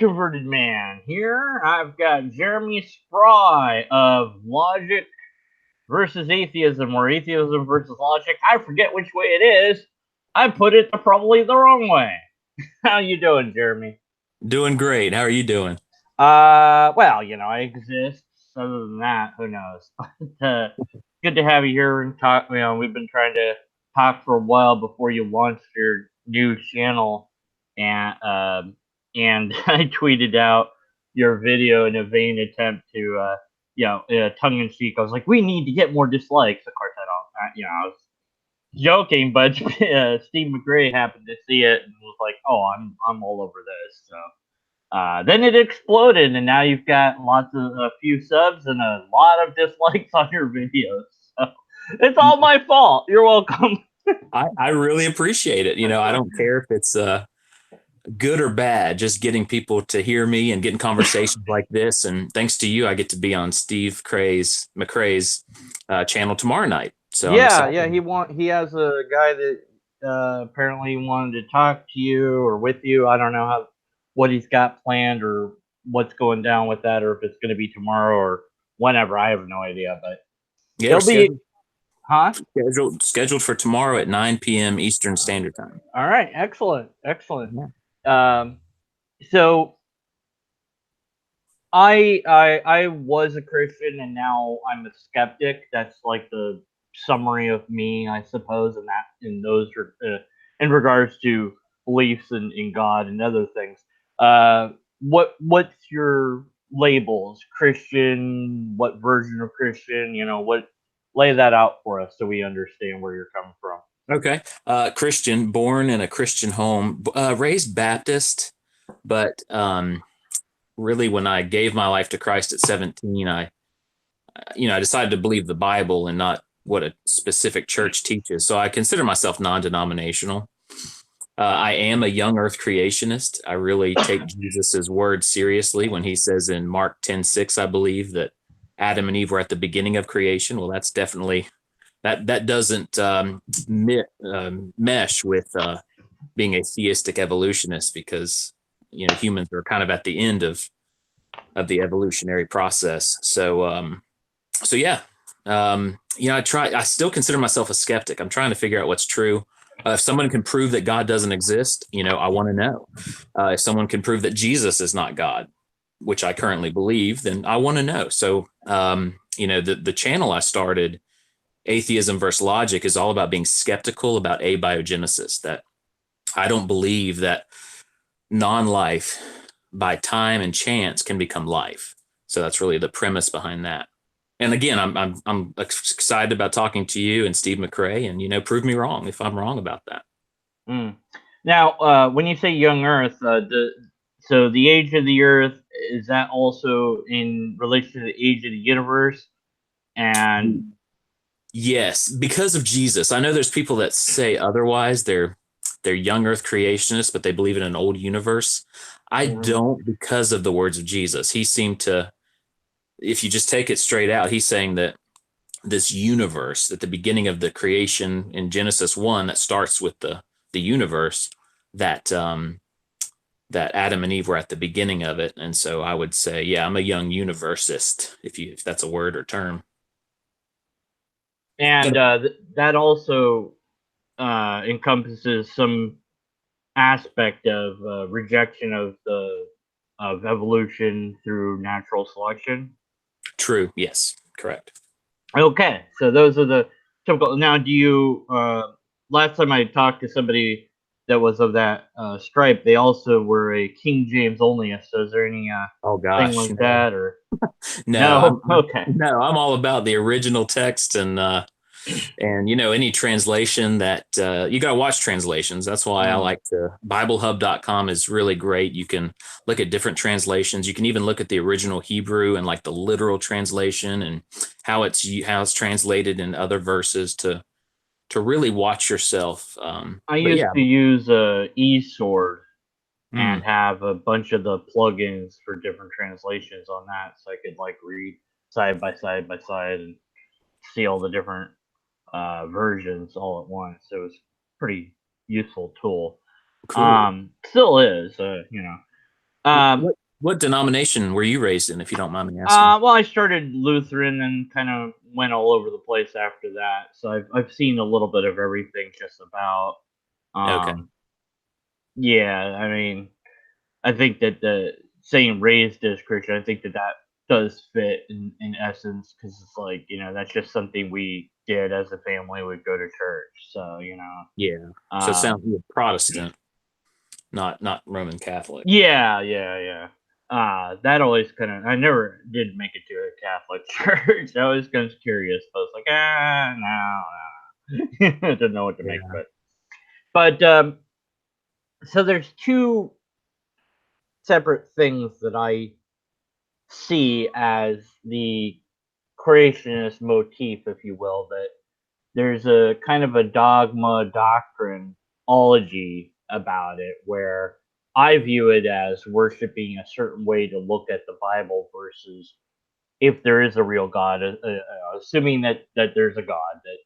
Deconverted Man here. I've got Jeremy Spry of Logic versus Atheism, or Atheism versus Logic. I forget which way it is. I put it probably the wrong way. How you doing, Jeremy? Doing great. How are you doing? Well, I exist. Other than that, who knows? Good to have you here and talk. We've been trying to talk for a while before you launched your new channel, and and I tweeted out your video in a vain attempt to, tongue in cheek. I was like, we need to get more dislikes. Of course, I don't. I was joking, but Steve McRae happened to see it and was like, "Oh, I'm all over this." So. Then it exploded, and now you've got a few subs and a lot of dislikes on your videos. So it's all my fault. You're welcome. I really appreciate it. I don't care if it's good or bad, just getting people to hear me and getting conversations like this. And thanks to you, I get to be on Steve McRae's channel tomorrow night. So I'm Yeah, excited. yeah. He has a guy that apparently wanted to talk to you or with you. I don't know what he's got planned or what's going down with that, or if it's going to be tomorrow or whenever. I have no idea, but Yeah, we're it'll be, huh? scheduled for tomorrow at 9 p.m. Eastern Standard Time. All right, excellent, excellent. Yeah. Um, so I was a Christian and now I'm a skeptic. That's like the summary of me, I suppose, and that in regards to beliefs in God and other things. What's your labels? Christian? What version of Christian? What? Lay that out for us so we understand where you're coming from. Okay. Christian, born in a Christian home, raised Baptist, but really when I gave my life to Christ at 17, I decided to believe the Bible and not what a specific church teaches. So I consider myself non-denominational. I am a young earth creationist. I really take Jesus's word seriously when he says in Mark 10:6, I believe that Adam and Eve were at the beginning of creation. Well, that's definitely that doesn't mesh with being a theistic evolutionist, because humans are kind of at the end of the evolutionary process. So yeah, I still consider myself a skeptic. I'm trying to figure out what's true. If someone can prove that God doesn't exist, I want to know. If someone can prove that Jesus is not God, which I currently believe, then I want to know. So, the channel I started, Atheism versus Logic, is all about being skeptical about abiogenesis. That I don't believe that non-life by time and chance can become life. So that's really the premise behind that. And again, I'm excited about talking to you and Steve McRae, and prove me wrong if I'm wrong about that. Mm. Now, when you say young Earth, so the age of the Earth, is that also in relation to the age of the universe? And Yes, because of Jesus. I know there's people that say otherwise. They're young Earth creationists, but they believe in an old universe. I Mhm. don't, because of the words of Jesus. He seemed to, if you just take it straight out, he's saying that this universe at the beginning of the creation in Genesis 1, that starts with the universe, that that Adam and Eve were at the beginning of it. And so I would say, yeah, I'm a young universist, if that's a word or term. But that also encompasses some aspect of rejection of evolution through natural selection. true, yes, correct. Okay, so those are the typical. Now, do you? Last time I talked to somebody that was of that stripe, they also were a King James onlyist. So, is there any Oh thing gosh, like no, that, or no, no? Okay. no, I'm all about the original text, and any translation that you got to watch translations. That's why I Mm. like to BibleHub.com is really great. You can look at different translations. You can even look at the original Hebrew and like the literal translation and how it's translated in other verses to really watch yourself. I But used yeah. to use eSword and Mm, have a bunch of the plugins for different translations on that, so I could like read side by side and see all the different versions all at once. So it was a pretty useful tool. cool. Still is, Um, what denomination were you raised in, if you don't mind me asking? well, I started Lutheran and kind of went all over the place after that. So I've seen a little bit of everything, just about. Okay. Yeah, I mean, I think that the saying raised as Christian, I think that that does fit in essence, because it's like, that's just something we did as a family. Would go to church, so Yeah. So it um, sounds you're Protestant, not Roman Catholic. yeah, yeah, yeah. That always kind of, I never did make it to a Catholic church. I was kind of curious, but I was like, no, no. I didn't know what to make of Yeah. it. But so there's two separate things that I see as the creationist motif, if you will, that there's a kind of a dogma doctrine ology about it, where I view it as worshiping a certain way to look at the Bible versus if there is a real God, assuming that there's a God, that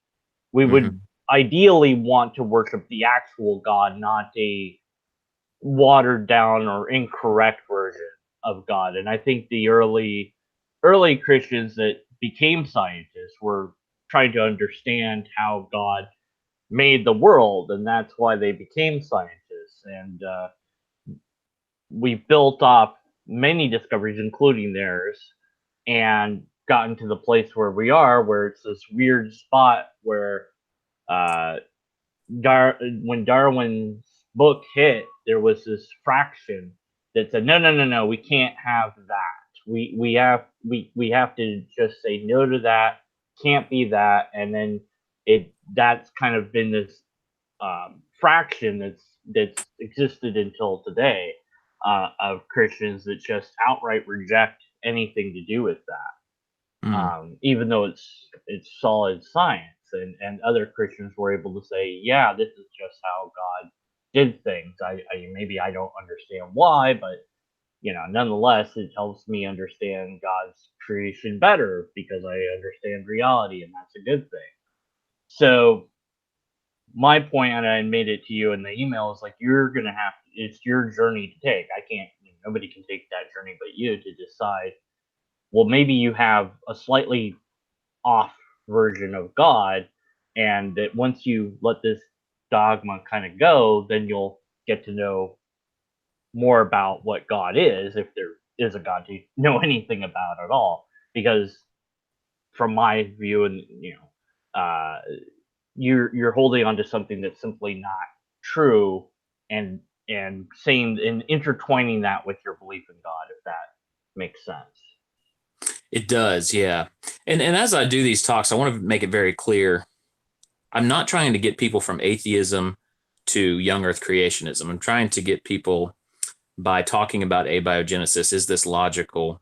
we would Hmm. ideally want to worship the actual God, not a watered down or incorrect version of God. And I think the early Christians that became scientists were trying to understand how God made the world, and that's why they became scientists. And we built off many discoveries, including theirs, and gotten to the place where we are, where it's this weird spot where uh, when Darwin's book hit, there was this fraction that said, no, no, no, no, we can't have that. We have to just say no to that. Can't be that. And then that's kind of been this fraction that's existed until today, of Christians that just outright reject anything to do with that, Mm. even though it's solid science. And other Christians were able to say, yeah, this is just how God did things. I maybe I don't understand why, but nonetheless, it helps me understand God's creation better because I understand reality, and that's a good thing. So my point, and I made it to you in the email, is like, you're gonna have to, it's your journey to take. I can't, nobody can take that journey but you, to decide, well, maybe you have a slightly off version of God, and that once you let this dogma kind of go, then you'll get to know more about what God is, if there is a God to know anything about at all. Because from my view, and you're holding on to something that's simply not true, and saying and intertwining that with your belief in God, if that makes sense. It does, yeah. And as I do these talks, I want to make it very clear. I'm not trying to get people from atheism to young earth creationism. I'm trying to get people, by talking about abiogenesis, is this logical,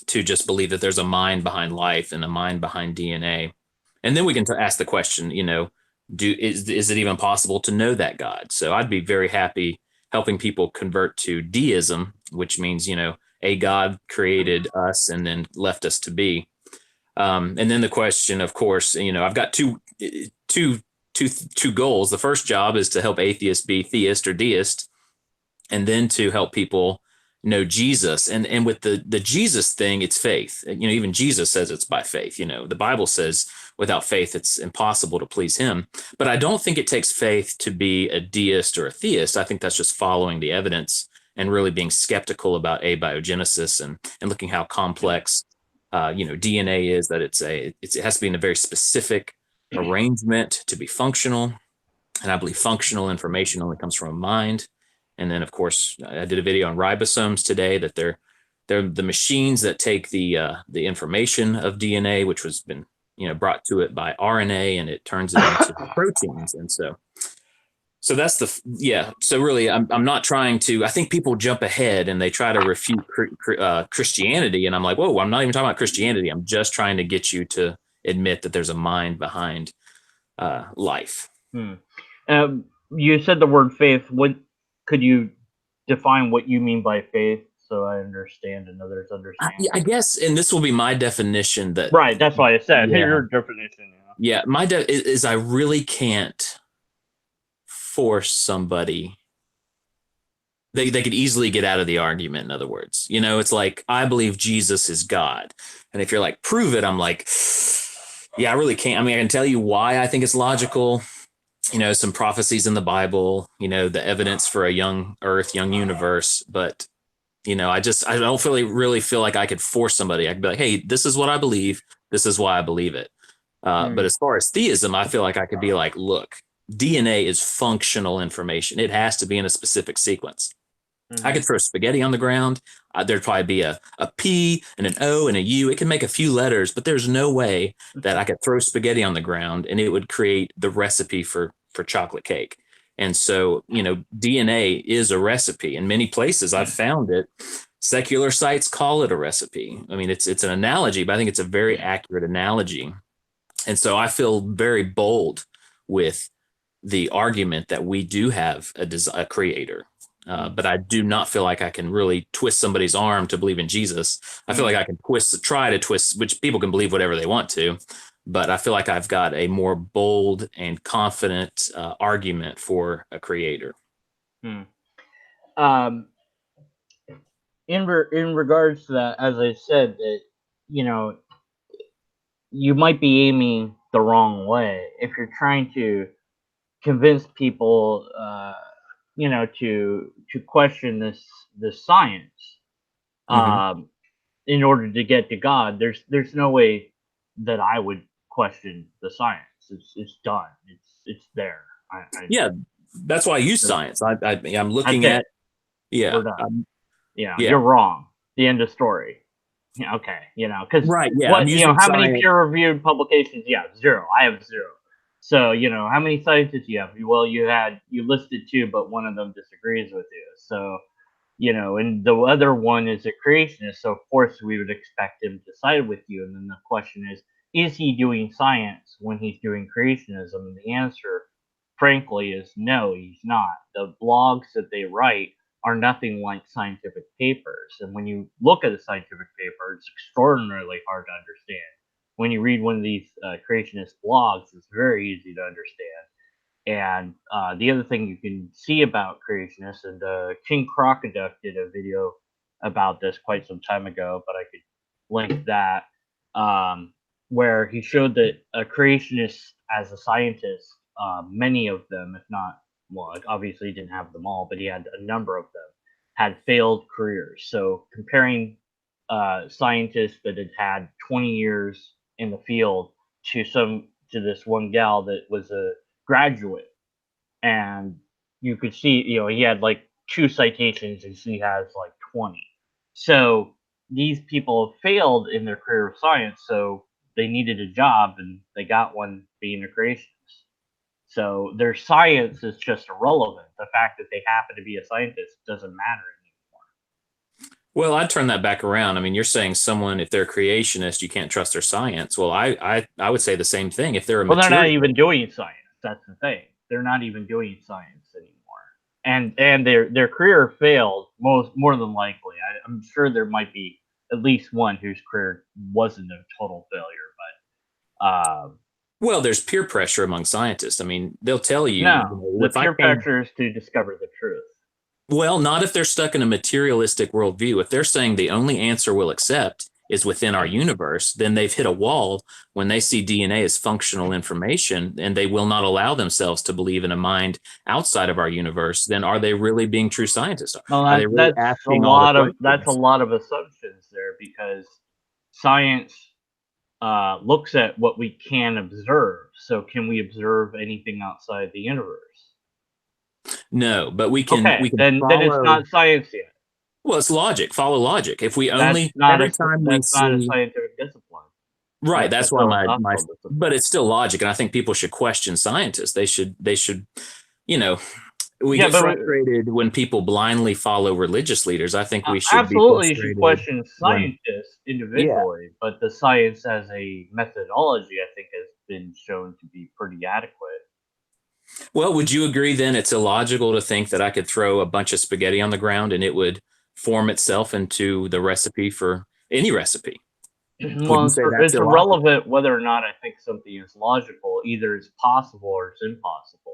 to just believe that there's a mind behind life and a mind behind DNA. And then we can ask the question, is it even possible to know that God? So I'd be very happy helping people convert to deism, which means, a God created us and then left us to be. And then the question, of course, I've got two goals. The first job is to help atheists be theist or deist, and then to help people know Jesus. And with the Jesus thing, it's faith. Even Jesus says it's by faith. The Bible says without faith, it's impossible to please him. But I don't think it takes faith to be a deist or a theist. I think that's just following the evidence and really being skeptical about abiogenesis, and looking how complex DNA is, that it has to be in a very specific arrangement to be functional. And I believe functional information only comes from a mind. And then, of course, I did a video on ribosomes today, that they're the machines that take the information of DNA, which was been brought to it by RNA, and it turns it into proteins. And so that's yeah. So really, I'm not trying to. I think people jump ahead and they try to refute Christianity, and I'm like, whoa, I'm not even talking about Christianity. I'm just trying to get you to admit that there's a mind behind life. Hmm. You said the word faith. What could you define what you mean by faith, so I understand and others understand? I guess, and this will be my definition. That Right, that's why I said Yeah, your definition. yeah. Is I really can't force somebody they could easily get out of the argument. In other words, it's like, I believe Jesus is God, and if you're like, prove it, I'm like, yeah, I really can't. I mean, I can tell you why I think it's logical. Some prophecies in the Bible, the evidence for a young earth, young universe. But, I don't really feel like I could force somebody. I could be like, hey, this is what I believe. This is why I believe it. But as far as theism, I feel like I could be like, look, DNA is functional information. It has to be in a specific sequence. I could throw spaghetti on the ground. There'd probably be a P and an O and a U. It can make a few letters, but there's no way that I could throw spaghetti on the ground and it would create the recipe for chocolate cake. And so, DNA is a recipe. In many places I've found it. Secular sites call it a recipe. I mean, it's an analogy, but I think it's a very accurate analogy. And so I feel very bold with the argument that we do have a creator. But I do not feel like I can really twist somebody's arm to believe in Jesus. I feel like I can try to twist, which people can believe whatever they want to. But I feel like I've got a more bold and confident argument for a creator. In regards to that, as I said, that you might be aiming the wrong way if you're trying to convince people, to question this science, in order to get to God. There's no way that I would question the science. It's done. It's there. Yeah, that's why I use science. I'm looking at. Yeah. We're done. You're wrong. The end of story. Yeah, okay. Because right. Yeah. what how many peer-reviewed publications? Yeah, 0. I have 0. So how many scientists you have? Well, you listed 2, but one of them disagrees with you. So and the other one is a creationist. So of course we would expect him to side with you. And then the question is he doing science when he's doing creationism? And the answer, frankly, is no, he's not. The blogs that they write are nothing like scientific papers. And when you look at a scientific paper, it's extraordinarily hard to understand. When you read one of these creationist blogs, it's very easy to understand. And the other thing you can see about creationists, and King Crocoduck did a video about this quite some time ago, but I could link that, where he showed that a creationist as a scientist, many of them, if not, well, obviously he didn't have them all, but he had a number of them, had failed careers. So comparing scientists that had 20 years in the field to this one gal that was a graduate, and you could see, he had like 2 citations and she has like 20. So these people have failed in their career of science, so they needed a job and they got one being a creationist. So their science is just irrelevant. The fact that they happen to be a scientist doesn't matter anymore. Well, I'd turn that back around. I mean, you're saying someone, if they're a creationist, you can't trust their science. Well, I would say the same thing. If they're they're not even doing science. That's the thing. They're not even doing science anymore. And their career failed more than likely. I'm sure there might be at least one whose career wasn't a total failure, but well, there's peer pressure among scientists. I mean, they'll tell you. The peer pressure is to discover the truth. Well, not if they're stuck in a materialistic worldview. If they're saying the only answer we'll accept is within our universe, then they've hit a wall when they see DNA as functional information, and they will not allow themselves to believe in a mind outside of our universe. Then are they really being true scientists? Well, are they really that's a lot of assumptions there, because science looks at what we can observe. So can we observe anything outside the universe? No, but we can. Okay, we can then it's not science yet. Well, it's logic. Follow logic. If we only not a scientific discipline. Right. That's why but it's still logic, and I think people should question scientists. They should. We get frustrated when people blindly follow religious leaders. I think we should absolutely should question scientists individually, but the science as a methodology, I think, has been shown to be pretty adequate. Well, would you agree then it's illogical to think that I could throw a bunch of spaghetti on the ground and it would form itself into the recipe for any recipe? Well, it's irrelevant whether or not I think something is logical. Either it's possible or it's impossible.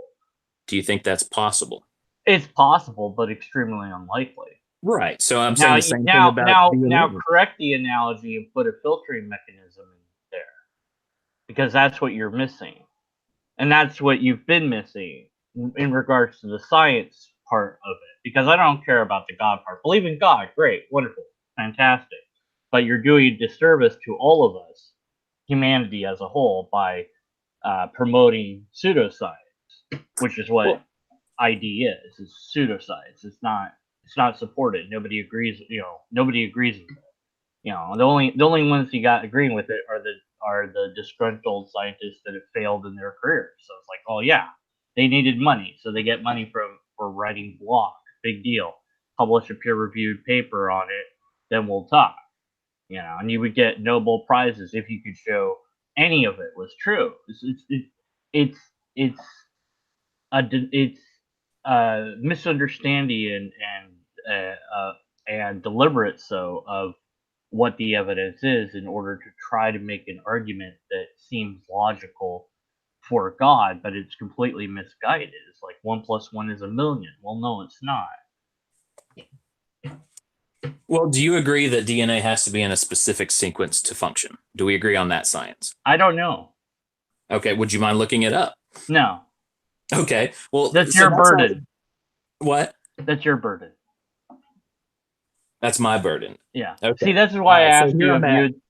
Do you think that's possible? It's possible, but extremely unlikely. Right. So I'm saying the same thing about DNA. Now correct the analogy and put a filtering mechanism in there, because that's what you're missing, and that's what you've been missing in regards to the science part of it. Because I don't care about the God part. Believe in God, great, wonderful, fantastic, but you're doing a disservice to all of us, humanity as a whole, by promoting pseudoscience, which is what ID is. It's pseudoscience. It's not supported. Nobody agrees. Nobody agrees with it. The only ones you got agreeing with it are the disgruntled scientists that have failed in their careers. So it's like, oh yeah, they needed money, so they get money for writing blog. Big deal. Publish a peer-reviewed paper on it, then we'll talk. And you would get Nobel prizes if you could show any of it was true. It's a misunderstanding and deliberate so of what the evidence is in order to try to make an argument that seems logical for God, but it's completely misguided. It's like 1 + 1 is 1,000,000. Well, no, it's not. Well, do you agree that DNA has to be in a specific sequence to function? Do we agree on that science? I don't know. Okay. Would you mind looking it up? No. Okay. Well, that's your burden. What? That's your burden. That's my burden. Yeah. Okay. See, that's why I asked you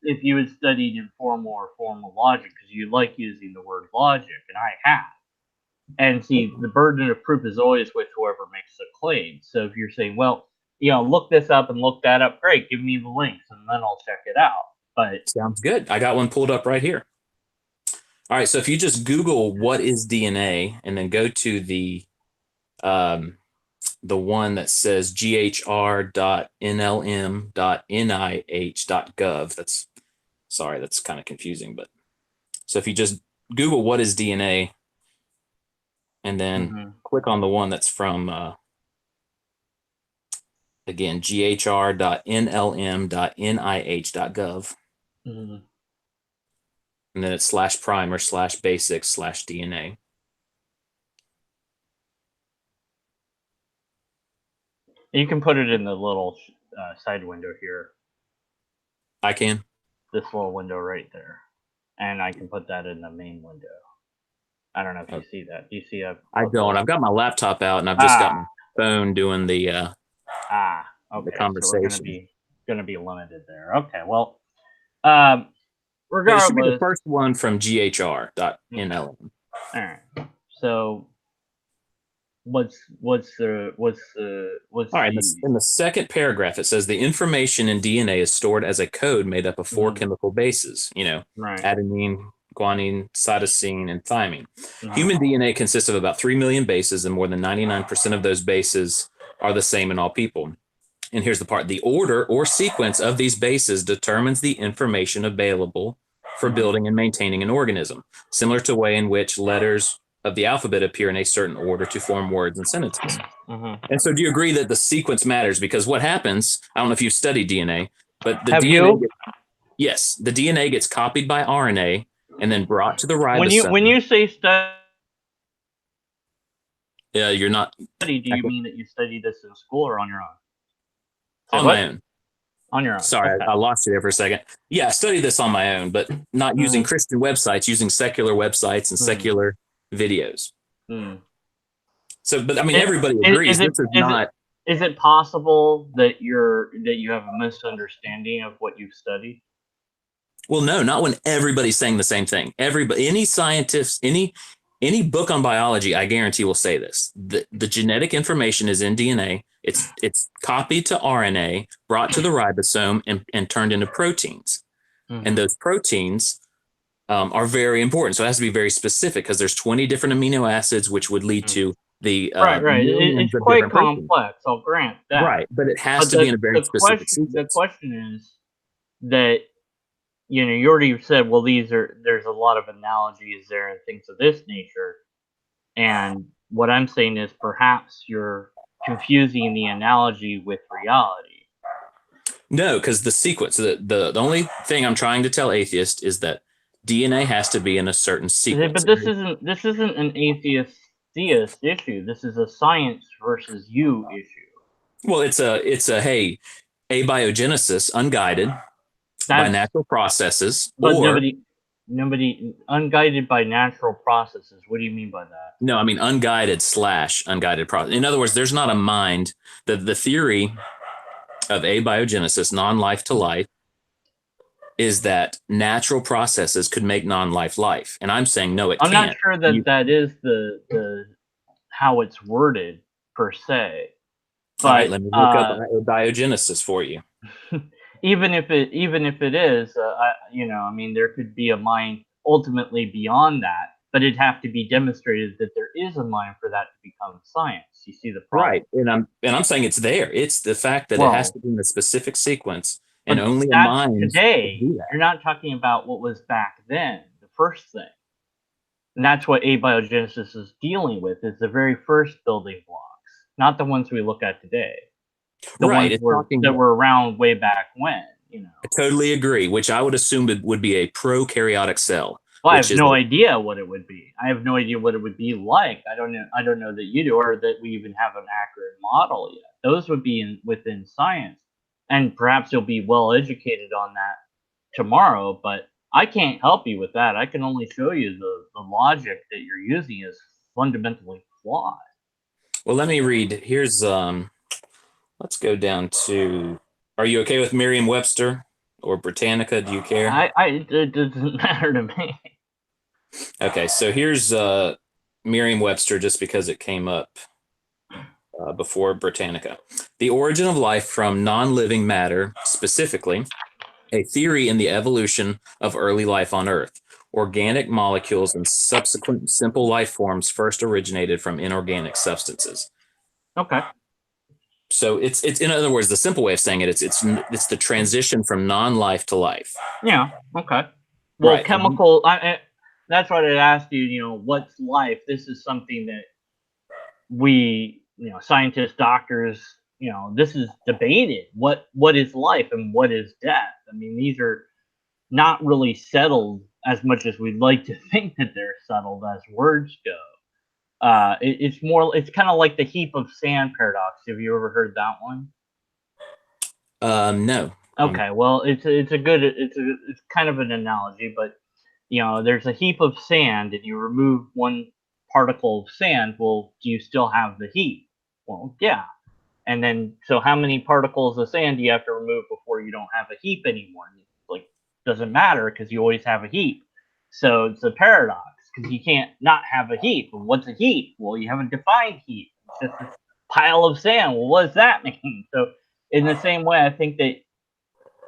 if you had studied informal or formal logic, because you like using the word logic, and I have. And see, the burden of proof is always with whoever makes the claim. So if you're saying, well, look this up and look that up, great, give me the links, and then I'll check it out. But sounds good. I got one pulled up right here. All right. So if you just Google what is DNA and then go to the one that says ghr.nlm.nih.gov. That's kind of confusing, but so if you just Google what is DNA and then click on the one that's from again ghr.nlm.nih.gov. And then it's /primer/basics/DNA. You can put it in the little side window here. I can? This little window right there. And I can put that in the main window. I don't know if you see that. Do you see a... I don't. I've got my laptop out, and I've just got my phone doing the okay. the conversation. So we're going to be limited there. Okay, well, regardless... It should be the first one from ghr.nlm. All right. So... What's all right, in the second paragraph it says the information in DNA is stored as a code made up of 4 chemical bases, right. adenine, guanine, cytosine, and thymine. Human DNA consists of about 3 million bases, and more than 99% of those bases are the same in all people. And here's the part: the order or sequence of these bases determines the information available for building and maintaining an organism, similar to the way in which letters of the alphabet appear in a certain order to form words and sentences. And so do you agree that the sequence matters? Because what happens, I don't know if you've studied DNA, but the yes, the DNA gets copied by RNA and then brought to the ribosome. When you say study, you're not... Do you mean that you study this in school or on your own? On my own. On your own. Sorry, okay. I lost you there for a second. Yeah, I studied this on my own, but not using Christian websites, using secular websites and secular videos. So, but I mean, everybody agrees this is not... Is it possible that you have a misunderstanding of what you've studied? Well, no, not when everybody's saying the same thing. Any scientist, any book on biology, I guarantee will say this. The genetic information is in DNA. It's copied to RNA, brought to the ribosome, and turned into proteins. And those proteins are very important. So it has to be very specific because there's 20 different amino acids, which would lead to the right. It's quite complex. I'll grant that. Right, but it has to be in a very specific sequence. The question is that you already said, well, there's a lot of analogies there and things of this nature, and what I'm saying is perhaps you're confusing the analogy with reality. No, because the sequence, the only thing I'm trying to tell atheists is that DNA has to be in a certain sequence. But this isn't an atheist theist issue. This is a science versus you issue. Well, it's a hey, abiogenesis, unguided by That's natural processes, but or nobody unguided by natural processes. What do you mean by that? no, I mean unguided / unguided process. In other words, there's not a mind. The theory of abiogenesis, non-life to life, is that natural processes could make non-life life, and I'm saying no, it I'm not can't. sure that that is the how it's worded per se, All right, but let me look up abiogenesis for you. even if it is, I mean, there could be a mind ultimately beyond that, but it'd have to be demonstrated that there is a mind for that to become science. You see the problem? Right, and I'm saying it's there. It's the fact that it has Well, to be in a specific sequence, and but only a that's mind can today. do that. You're not talking about what was back then, the first thing. And that's what abiogenesis is dealing with, is the very first building blocks, not the ones we look at today. The Right, ones it's that talking. were around way back when, you know. I totally agree. Which I would assume it would be a prokaryotic cell, Well, I which have is no idea what it would be. I have no idea what it would be like. I don't know that you do, or that we even have an accurate model yet. Those would be within science, and perhaps you'll be well educated on that tomorrow. But I can't help you with that. I can only show you the logic that you're using is fundamentally flawed. well. Let me read. Here's Let's go down to. Are you okay with Merriam-Webster or Britannica? Do you care? It doesn't matter to me. Okay, so here's Merriam-Webster, just because it came up before Britannica. The origin of life from non-living matter, specifically, a theory in the evolution of early life on Earth. Organic molecules and subsequent simple life forms first originated from inorganic substances. Okay. So it's in other words, the simple way of saying it, it's the transition from non-life to life. Yeah. Okay. Well, Right. chemical. That's what I asked you. You know, what's life? This is something that we, scientists, doctors, this is debated. What is life and what is death? I mean, these are not really settled as much as we'd like to think that they're settled as words go. It's more. It's kind of like the heap of sand paradox. Have you ever heard that one? No. Okay, well, it's kind of an analogy, but there's a heap of sand, and you remove one particle of sand. Well, do you still have the heap? Well, yeah. And then, so how many particles of sand do you have to remove before you don't have a heap anymore? And it's like, doesn't matter because you always have a heap. So it's a paradox because you can't not have a heap. And what's a heap? Well, you haven't defined heap. It's just a pile of sand. Well, what does that mean? So in the same way, I think that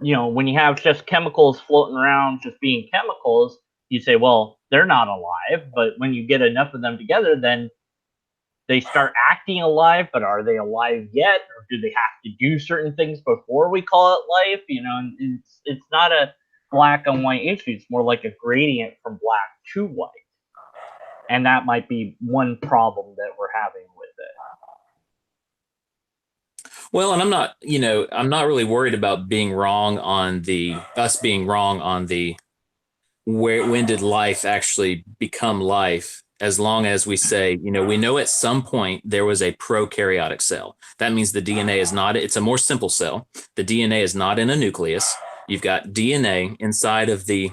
when you have just chemicals floating around, just being chemicals, you say, well, they're not alive. But when you get enough of them together, then they start acting alive. But are they alive yet, or do they have to do certain things before we call it life? And it's not a black and white issue. It's more like a gradient from black to white, and that might be one problem that we're having with it. Well, and I'm not really worried about being wrong on us being wrong on the when did life actually become life, as long as we say, we know at some point there was a prokaryotic cell. That means the DNA is not, it's a more simple cell. The DNA is not in a nucleus. You've got DNA inside of the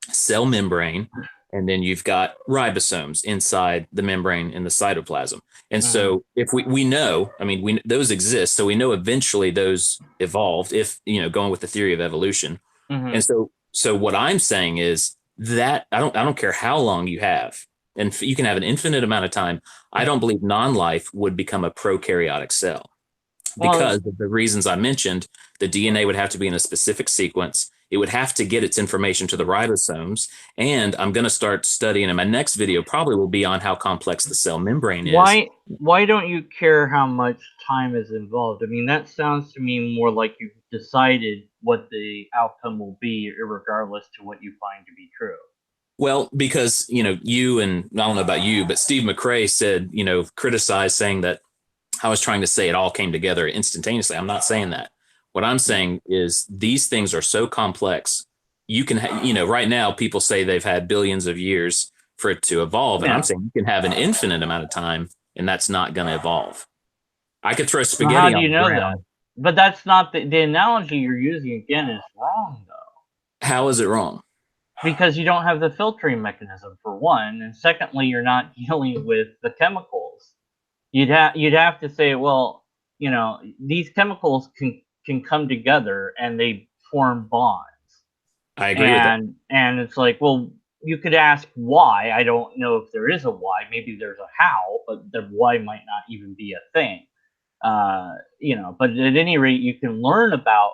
cell membrane, and then you've got ribosomes inside the membrane in the cytoplasm. And so if we know, I mean, those exist, so we know eventually those evolved, if, going with the theory of evolution. And so what I'm saying is that I don't care how long you have, and you can have an infinite amount of time. I don't believe non-life would become a prokaryotic cell because of the reasons I mentioned. The DNA would have to be in a specific sequence. It would have to get its information to the ribosomes. And I'm going to start studying, and my next video probably will be on how complex the cell membrane is. Why don't you care how much time is involved? I mean, that sounds to me more like you've decided what the outcome will be, regardless to what you find to be true. Well, because, you, and I don't know about you, but Steve McRae said, criticized, saying that I was trying to say it all came together instantaneously. I'm not saying that. What I'm saying is these things are so complex. You can, right now people say they've had billions of years for it to evolve. And Yeah. I'm saying you can have an infinite amount of time and that's not going to evolve. I could throw Well, spaghetti how do on you the know ground. that? But that's not the analogy you're using again is wrong though. How is it wrong? Because you don't have the filtering mechanism for one, and secondly, you're not dealing with the chemicals. You'd have to say, well, you know, these chemicals can come together and they form bonds. I agree with that. And it's like, well, you could ask why. I don't know if there is a why. Maybe there's a how, but the why might not even be a thing. You know, but at any rate, you can learn about,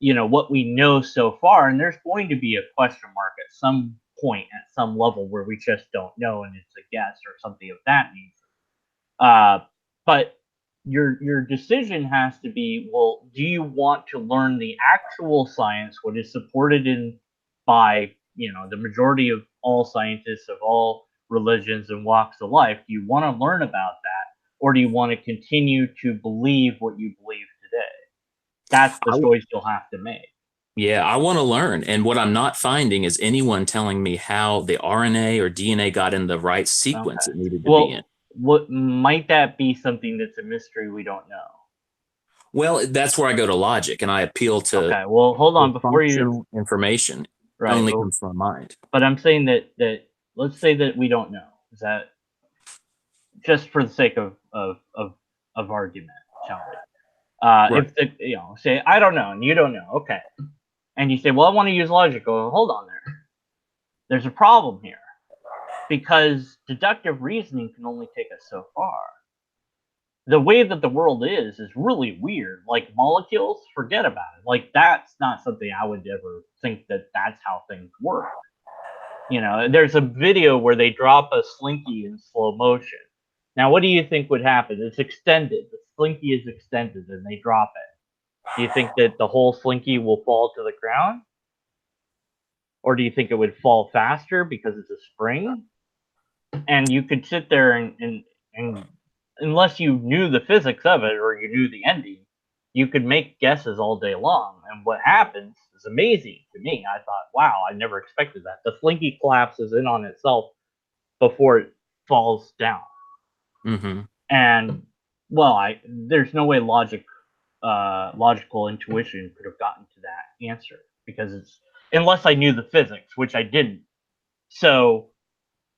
you know, what we know so far, and there's going to be a question mark at some point, at some level, where we just don't know, and it's a guess or something of that nature. But your decision has to be, well, do you want to learn the actual science, what is supported in by, you know, the majority of all scientists of all religions and walks of life? Do you want to learn about that, or do you want to continue to believe what you believe today? That's the choice you'll have to make. Yeah, I want to learn. And what I'm not finding is anyone telling me how the RNA or DNA got in the right sequence it needed to be in. Well, what might that be something that's a mystery we don't know? Well, that's where I go to logic and I appeal to Okay, well, hold on before you. functional information. Right, Only but, comes from my mind. but I'm saying that let's say that we don't know. Is that just for the sake of argument, shall we? Right. If the, you know, say I don't know and you don't know, okay, and you say, well, I want to use logic. Well, hold on there. There's a problem here because deductive reasoning can only take us so far. The way that the world is really weird. Like molecules, forget about it. Like that's not something I would ever think that that's how things work. You know, there's a video where they drop a slinky in slow motion. Now, what do you think would happen? It's extended. The slinky is extended, and they drop it. Do you think that the whole slinky will fall to the ground, or do you think it would fall faster because it's a spring? And you could sit there and unless you knew the physics of it or you knew the ending, you could make guesses all day long. And what happens is amazing to me. I thought, wow, I never expected that. The slinky collapses in on itself before it falls down. Mm-hmm. And well, there's no way logical intuition could have gotten to that answer because it's unless I knew the physics, which I didn't. So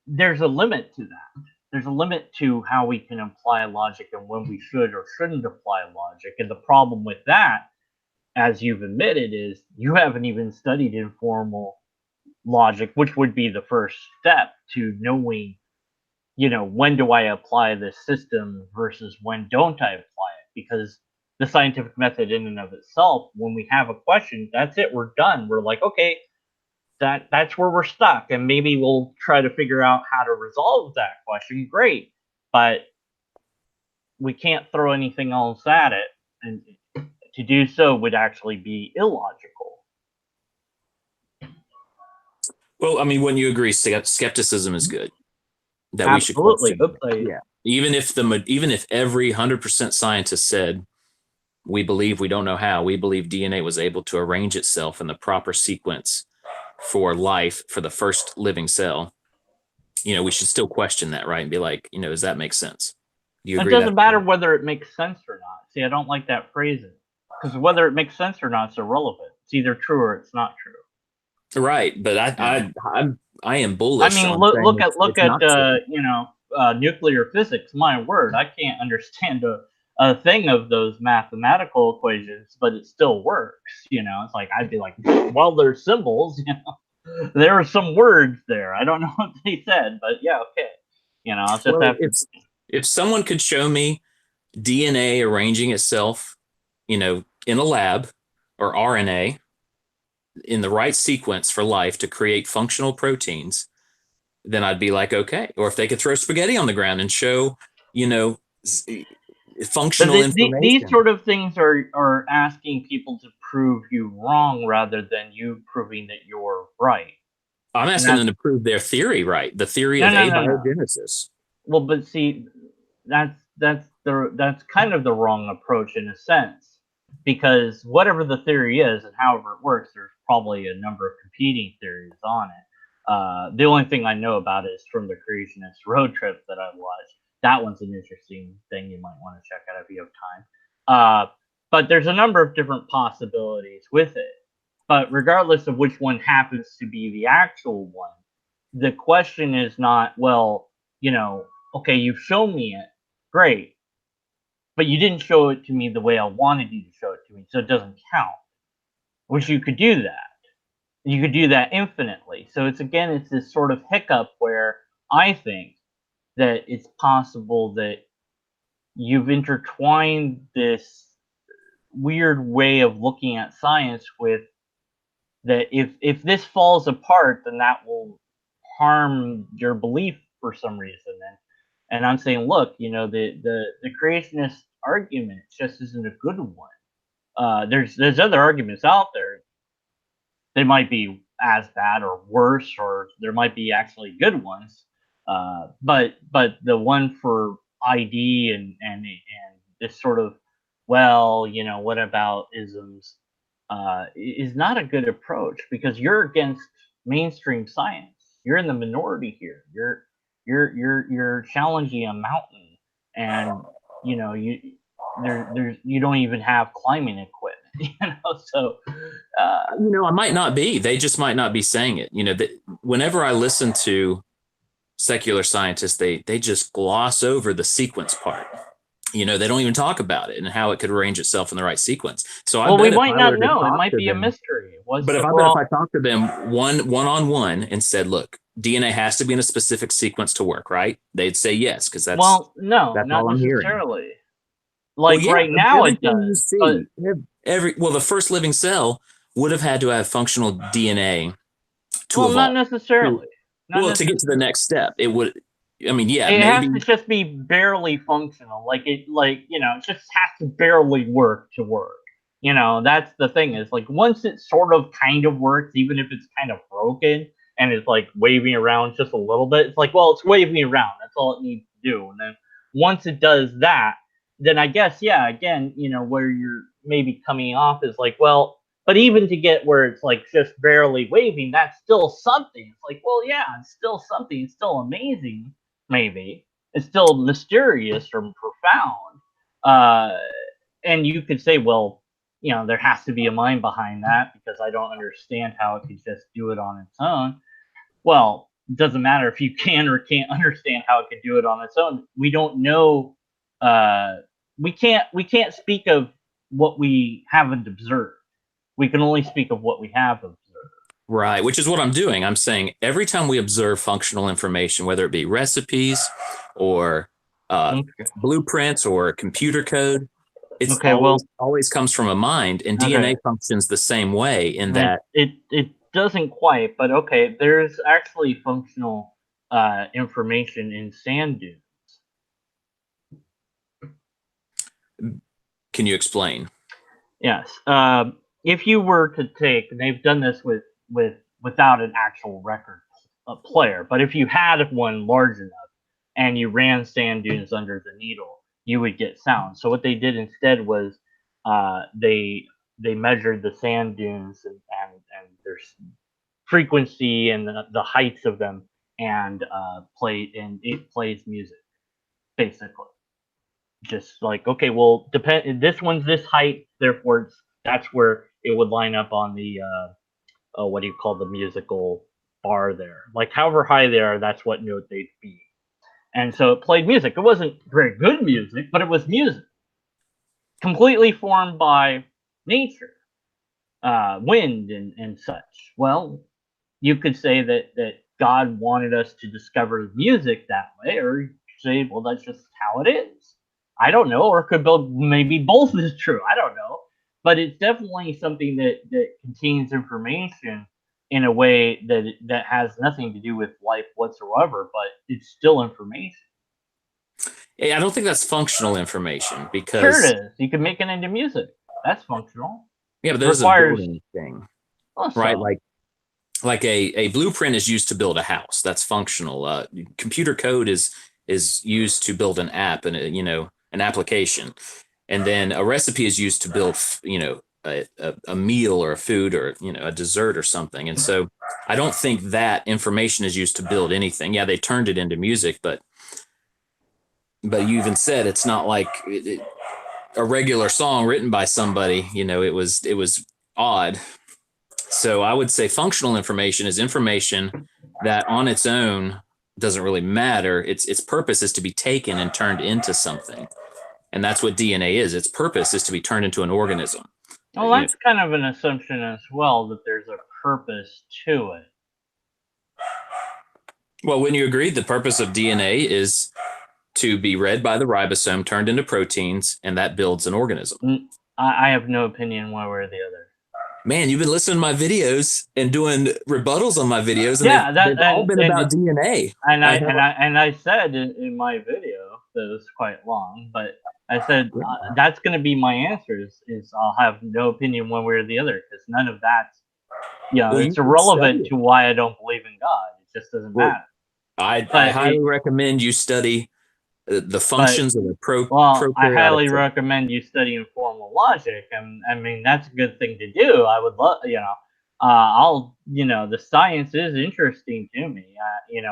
there's a limit to that. There's a limit to how we can apply logic and when we should or shouldn't apply logic. And the problem with that, as you've admitted, is you haven't even studied informal logic, which would be the first step to knowing, you know, when do I apply this system versus when don't I apply it? Because the scientific method in and of itself, when we have a question, that's it, we're done. We're like, okay, that's where we're stuck, and maybe we'll try to figure out how to resolve that question. Great, but we can't throw anything else at it, and to do so would actually be illogical. Well, I mean, wouldn't you agree skepticism is good? That Absolutely. we should question. Yeah. Even if every 100% scientist said we believe we don't know how, we believe DNA was able to arrange itself in the proper sequence for life for the first living cell, you know, we should still question that, right? And be like, you know, does that make sense? Do you agree? It doesn't matter whether it makes sense or not. See, I don't like that phrasing because whether it makes sense or not is irrelevant. It's either true or it's not true. Right, but I am bullish. I mean, on look saying at you know, nuclear physics. My word, I can't understand a thing of those mathematical equations, but it still works. You know, it's like I'd be like, well, there's symbols. You know, there are some words there. I don't know what they said, but yeah, okay. You know, I'll just have to. If someone could show me DNA arranging itself, you know, in a lab, or RNA in the right sequence for life to create functional proteins, then I'd be like, okay. Or if they could throw spaghetti on the ground and show, you know, functional information. These sort of things are asking people to prove you wrong rather than you proving that you're right. I'm asking them to prove their theory right, the theory of abiogenesis. Well, but see, that's kind of the wrong approach in a sense, because whatever the theory is and however it works, there's probably a number of competing theories on it. The only thing I know about it is from the Creationist road trip that I watched. That one's an interesting thing you might want to check out if you have time. But there's a number of different possibilities with it. But regardless of which one happens to be the actual one, the question is not, well, okay, you've shown me it, great, but you didn't show it to me the way I wanted you to show it to me, so it doesn't count. Which you could do that. You could do that infinitely. So it's this sort of hiccup where I think that it's possible that you've intertwined this weird way of looking at science with that if this falls apart, then that will harm your belief for some reason. And I'm saying, look, the creationist argument just isn't a good one. There's other arguments out there. They might be as bad or worse, or there might be actually good ones. But the one for ID and this sort of, well, what about isms, is not a good approach, because you're against mainstream science. You're in the minority here. You're challenging a mountain, and you don't even have climbing equipment. So I might not be. They just might not be saying it. Whenever I listen to secular scientists, they just gloss over the sequence part. They don't even talk about it and how it could arrange itself in the right sequence. So we might not know. It might be a mystery. But if I talk to them one-on-one and said, look, DNA has to be in a specific sequence to work, right? They'd say yes, because that's no, that's not all I'm necessarily. hearing. Right now it does. The first living cell would have had to have functional DNA to evolve. Not necessarily. To get to the next step, it would. I mean, yeah, it maybe has to just be barely functional. It just has to barely work to work. That's the thing, is once it sort of kind of works, even if it's kind of broken and it's waving around just a little bit, it's it's waving around. That's all it needs to do. And then once it does that, then I guess, yeah, again, where you're maybe coming off is but even to get where it's just barely waving, that's still something. It's yeah, it's still something. It's still amazing. Maybe it's still mysterious or profound. And you could say, well, there has to be a mind behind that, because I don't understand how it could just do it on its own. Well, it doesn't matter if you can or can't understand how it could do it on its own. We don't know. We can't speak of what we haven't observed. We can only speak of what we have observed. Right, which is what I'm doing. I'm saying every time we observe functional information, whether it be recipes or blueprints or computer code, it's always comes from a mind, and DNA functions the same way in that it doesn't quite, but okay, there's actually functional information in sand dunes. Can you explain? Yes. If you were to take, and they've done this without an actual record player, but if you had one large enough and you ran sand dunes under the needle, you would get sound. So what they did instead was they measured the sand dunes and their frequency and the heights of them, and it plays music, basically. Just okay, well, this one's this height, therefore that's where it would line up on the what do you call the musical bar there. However high they are, that's what note they'd be. And so it played music. It wasn't very good music, but it was music. Completely formed by nature, wind and such. Well, you could say that God wanted us to discover music that way, or you could say, well, that's just how it is. I don't know, or it could maybe both is true. I don't know. But it's definitely something that contains information in a way that has nothing to do with life whatsoever, but it's still information. Yeah, I don't think that's functional information, because sure it is. You can make it into music. That's functional. Yeah, but there's a building thing, right? Like a blueprint is used to build a house. That's functional. Computer code is used to build an app and an application. And then a recipe is used to build, a meal or a food or a dessert or something. And so I don't think that information is used to build anything. Yeah, they turned it into music, but you even said it's not like a regular song written by somebody. It was odd. So I would say functional information is information that on its own doesn't really matter. Its purpose is to be taken and turned into something. And that's what DNA is. Its purpose is to be turned into an organism. Well, that's kind of an assumption as well, that there's a purpose to it. Well, when you agree, the purpose of DNA is to be read by the ribosome, turned into proteins, and that builds an organism. I have no opinion one way or the other. Man, you've been listening to my videos and doing rebuttals on my videos, and they've all been about DNA. And I said in my video that was quite long, but I said that's going to be my answer. Is I'll have no opinion one way or the other, because none of that's it's irrelevant to why I don't believe in God. It just doesn't matter. I highly recommend you study the functions of the I highly recommend you study informal logic, and I mean that's a good thing to do. I would love, the science is interesting to me.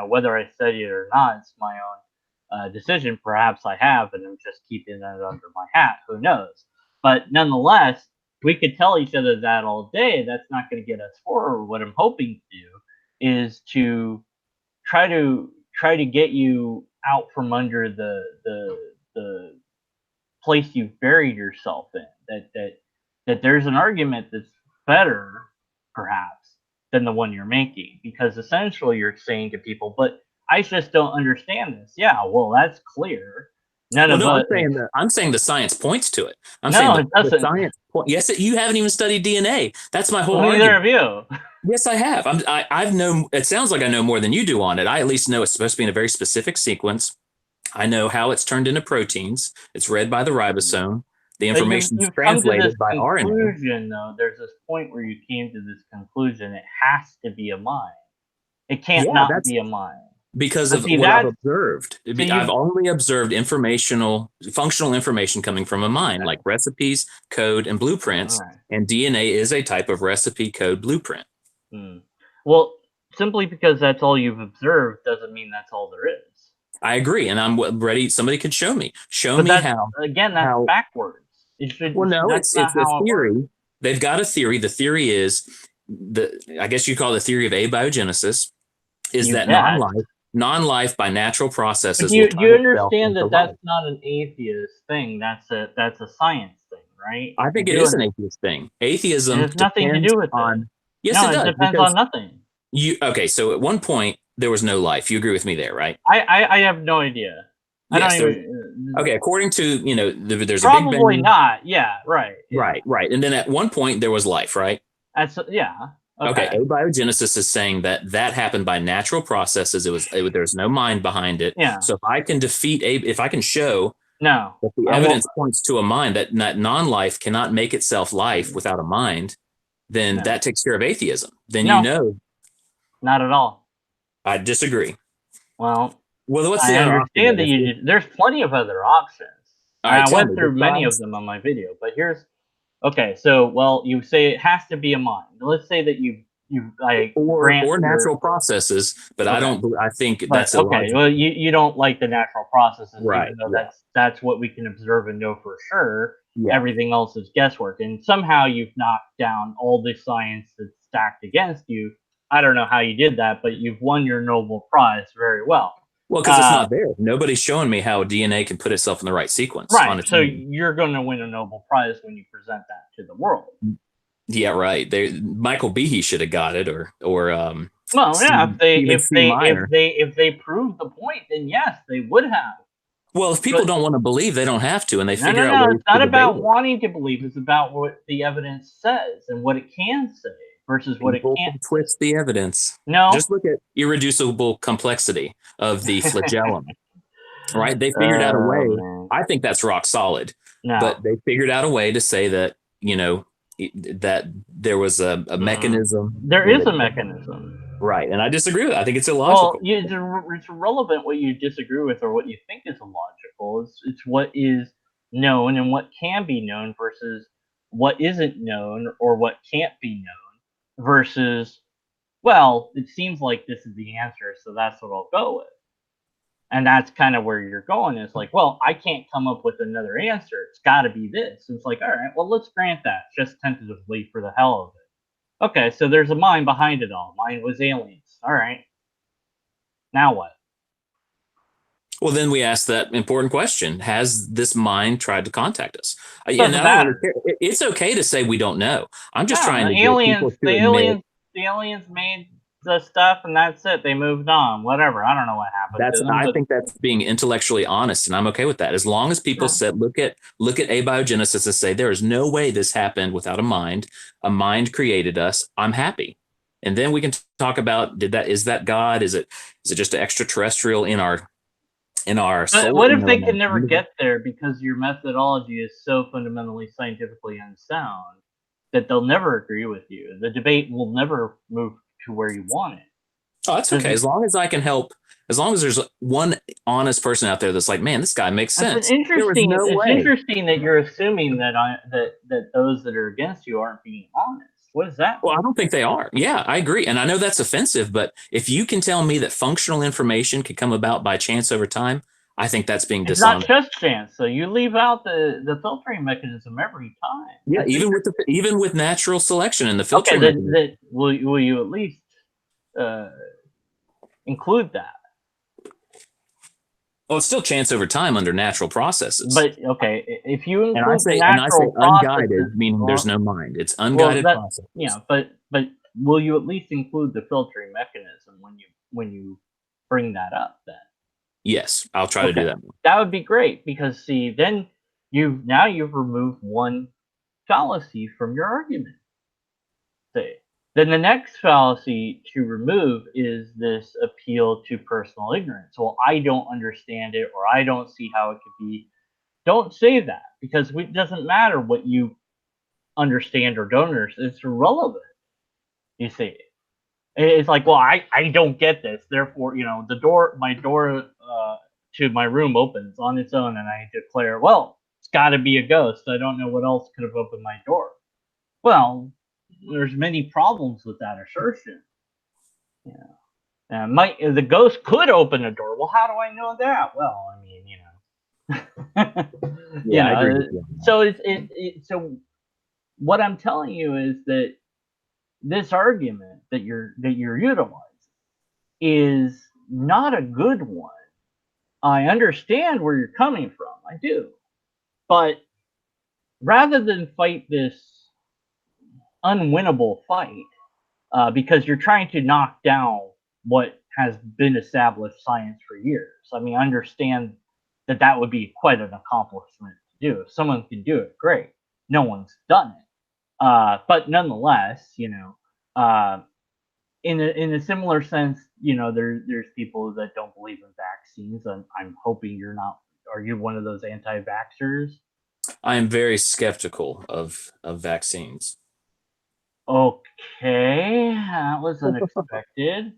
Whether I study it or not, it's my own decision. Perhaps I have, and I'm just keeping it under my hat. Who knows? But nonetheless, we could tell each other that all day. That's not going to get us forward. What I'm hoping to do is to try to get you out from under the place you've buried yourself in, that there's an argument that's better perhaps than the one you're making, because essentially you're saying to people, but I just don't understand this. Yeah, well, that's clear. I'm saying the science points to it. The science. Yes, you haven't even studied DNA. That's my whole argument. Neither have you. Yes, I have. I've known. It sounds like I know more than you do on it. I at least know it's supposed to be in a very specific sequence. I know how it's turned into proteins. It's read by the ribosome. The information is translated by RNA. Though, there's this point where you came to this conclusion. It has to be a mind. It can't not be a mind. Because of what I've observed. I've only observed functional information coming from a mind, like recipes, code, and blueprints. Right. And DNA is a type of recipe, code, blueprint. Well, simply because that's all you've observed doesn't mean that's all there is. I agree, and I'm ready. Somebody could show me. Show me how. Again, that's backwards. It's a theory. They've got a theory. The theory is I guess you call it the theory of abiogenesis, is that non-life by natural processes. Do you understand that that's not an atheist thing? That's a science thing, right? I think it is an atheist thing. Atheism has nothing to do with it. Yes, it does. It depends on nothing. So at one point there was no life. You agree with me there, right? I have no idea. According to there's probably a big bang. Not. Yeah, right. Yeah. Right. And then at one point there was life, right? Okay. Abiogenesis is saying that happened by natural processes. There's no mind behind it. Yeah. So if I can if I can show that the evidence points to a mind, that non-life cannot make itself life without a mind, then that takes care of atheism. Then not at all. I disagree. Well, what's I understand that there's plenty of other options. I went through many of them on my video, but here's. Okay, so you say it has to be a mind. Let's say that you or natural processes, but I don't. I think that's okay. Well, you don't like the natural processes, right? Even though that's what we can observe and know for sure. Yeah. Everything else is guesswork, and somehow you've knocked down all the science that's stacked against you. I don't know how you did that, but you've won your Nobel Prize very well. Well, because it's not there. Nobody's showing me how DNA can put itself in the right sequence. Right. So you're going to win a Nobel Prize when you present that to the world. Yeah, right. Michael Behe should have got it, or if they prove the point, then yes, they would have. Well, if people don't want to believe, they don't have to, and they figure out. No, it's not about wanting to believe. It's about what the evidence says and what it can say versus what it can't. Twist the evidence. No, just look at irreducible complexity of the flagellum. Right? They figured out a way. Man. I think that's rock solid. No. But they figured out a way to say that that there was a mechanism. There is a mechanism. Right, and I disagree with it. I think it's illogical. Well, it's irrelevant what you disagree with or what you think is illogical. It's what is known and what can be known versus what isn't known or what can't be known versus, well, it seems like this is the answer, so that's what I'll go with. And that's kind of where you're going. It's like, well, I can't come up with another answer. It's got to be this. It's like, all right, well, let's grant that just tentatively for the hell of it. Okay, so there's a mind behind it all. Mine was aliens. All right. Now what? Well, then we ask that important question: has this mind tried to contact us? Doesn't matter. It's okay to say we don't know. I'm just No, trying to the get people to admit the aliens made the stuff, and that's it. They moved on. Whatever. I don't know what happened to them. I think that's being intellectually honest, and I'm okay with that. As long as people said, look at abiogenesis and say there is no way this happened without a mind. A mind created us. I'm happy. And then we can talk about is that God? Is it just an extraterrestrial in our soul? What if they can never get there because your methodology is so fundamentally scientifically unsound that they'll never agree with you? The debate will never move to where you want it. Oh, that's okay. As long as I can help, as long as there's one honest person out there that's like, man, this guy makes sense. It's interesting that you're assuming that that those that are against you aren't being honest. What is that? Well, I don't think they are. Yeah, I agree. And I know that's offensive, but if you can tell me that functional information can come about by chance over time, I think that's being dishonest. It's not just chance. So you leave out the filtering mechanism every time. Yeah, even with natural selection and the filtering mechanism. Will you at least include that? Well, it's still chance over time under natural processes. But okay, if you include and I say unguided, meaning there's no mind. It's unguided process. Yeah, but will you at least include the filtering mechanism when you bring that up then? Yes, I'll try to do that. That would be great because see, then you've removed one fallacy from your argument. See. Then the next fallacy to remove is this appeal to personal ignorance. Well, I don't understand it, or I don't see how it could be. Don't say that, because it doesn't matter what you understand or don't understand. It's irrelevant. You see, it's like, well, I don't get this. Therefore, my door to my room opens on its own, and I declare, well, it's got to be a ghost. I don't know what else could have opened my door. Well, there's many problems with that assertion. The ghost could open a door. Well, how do I know that? Well, I mean, I agree with you. So what I'm telling you is that this argument that you're utilizing is not a good one. I understand where you're coming from. I do. But rather than fight this unwinnable fight because you're trying to knock down what has been established science for years. I mean, I understand that would be quite an accomplishment to do. If someone can do it, great. No one's done it. But nonetheless, in a similar sense, there's people that don't believe in vaccines. I'm hoping you're not. Are you one of those anti-vaxxers? I am very skeptical of vaccines. Okay, that was unexpected.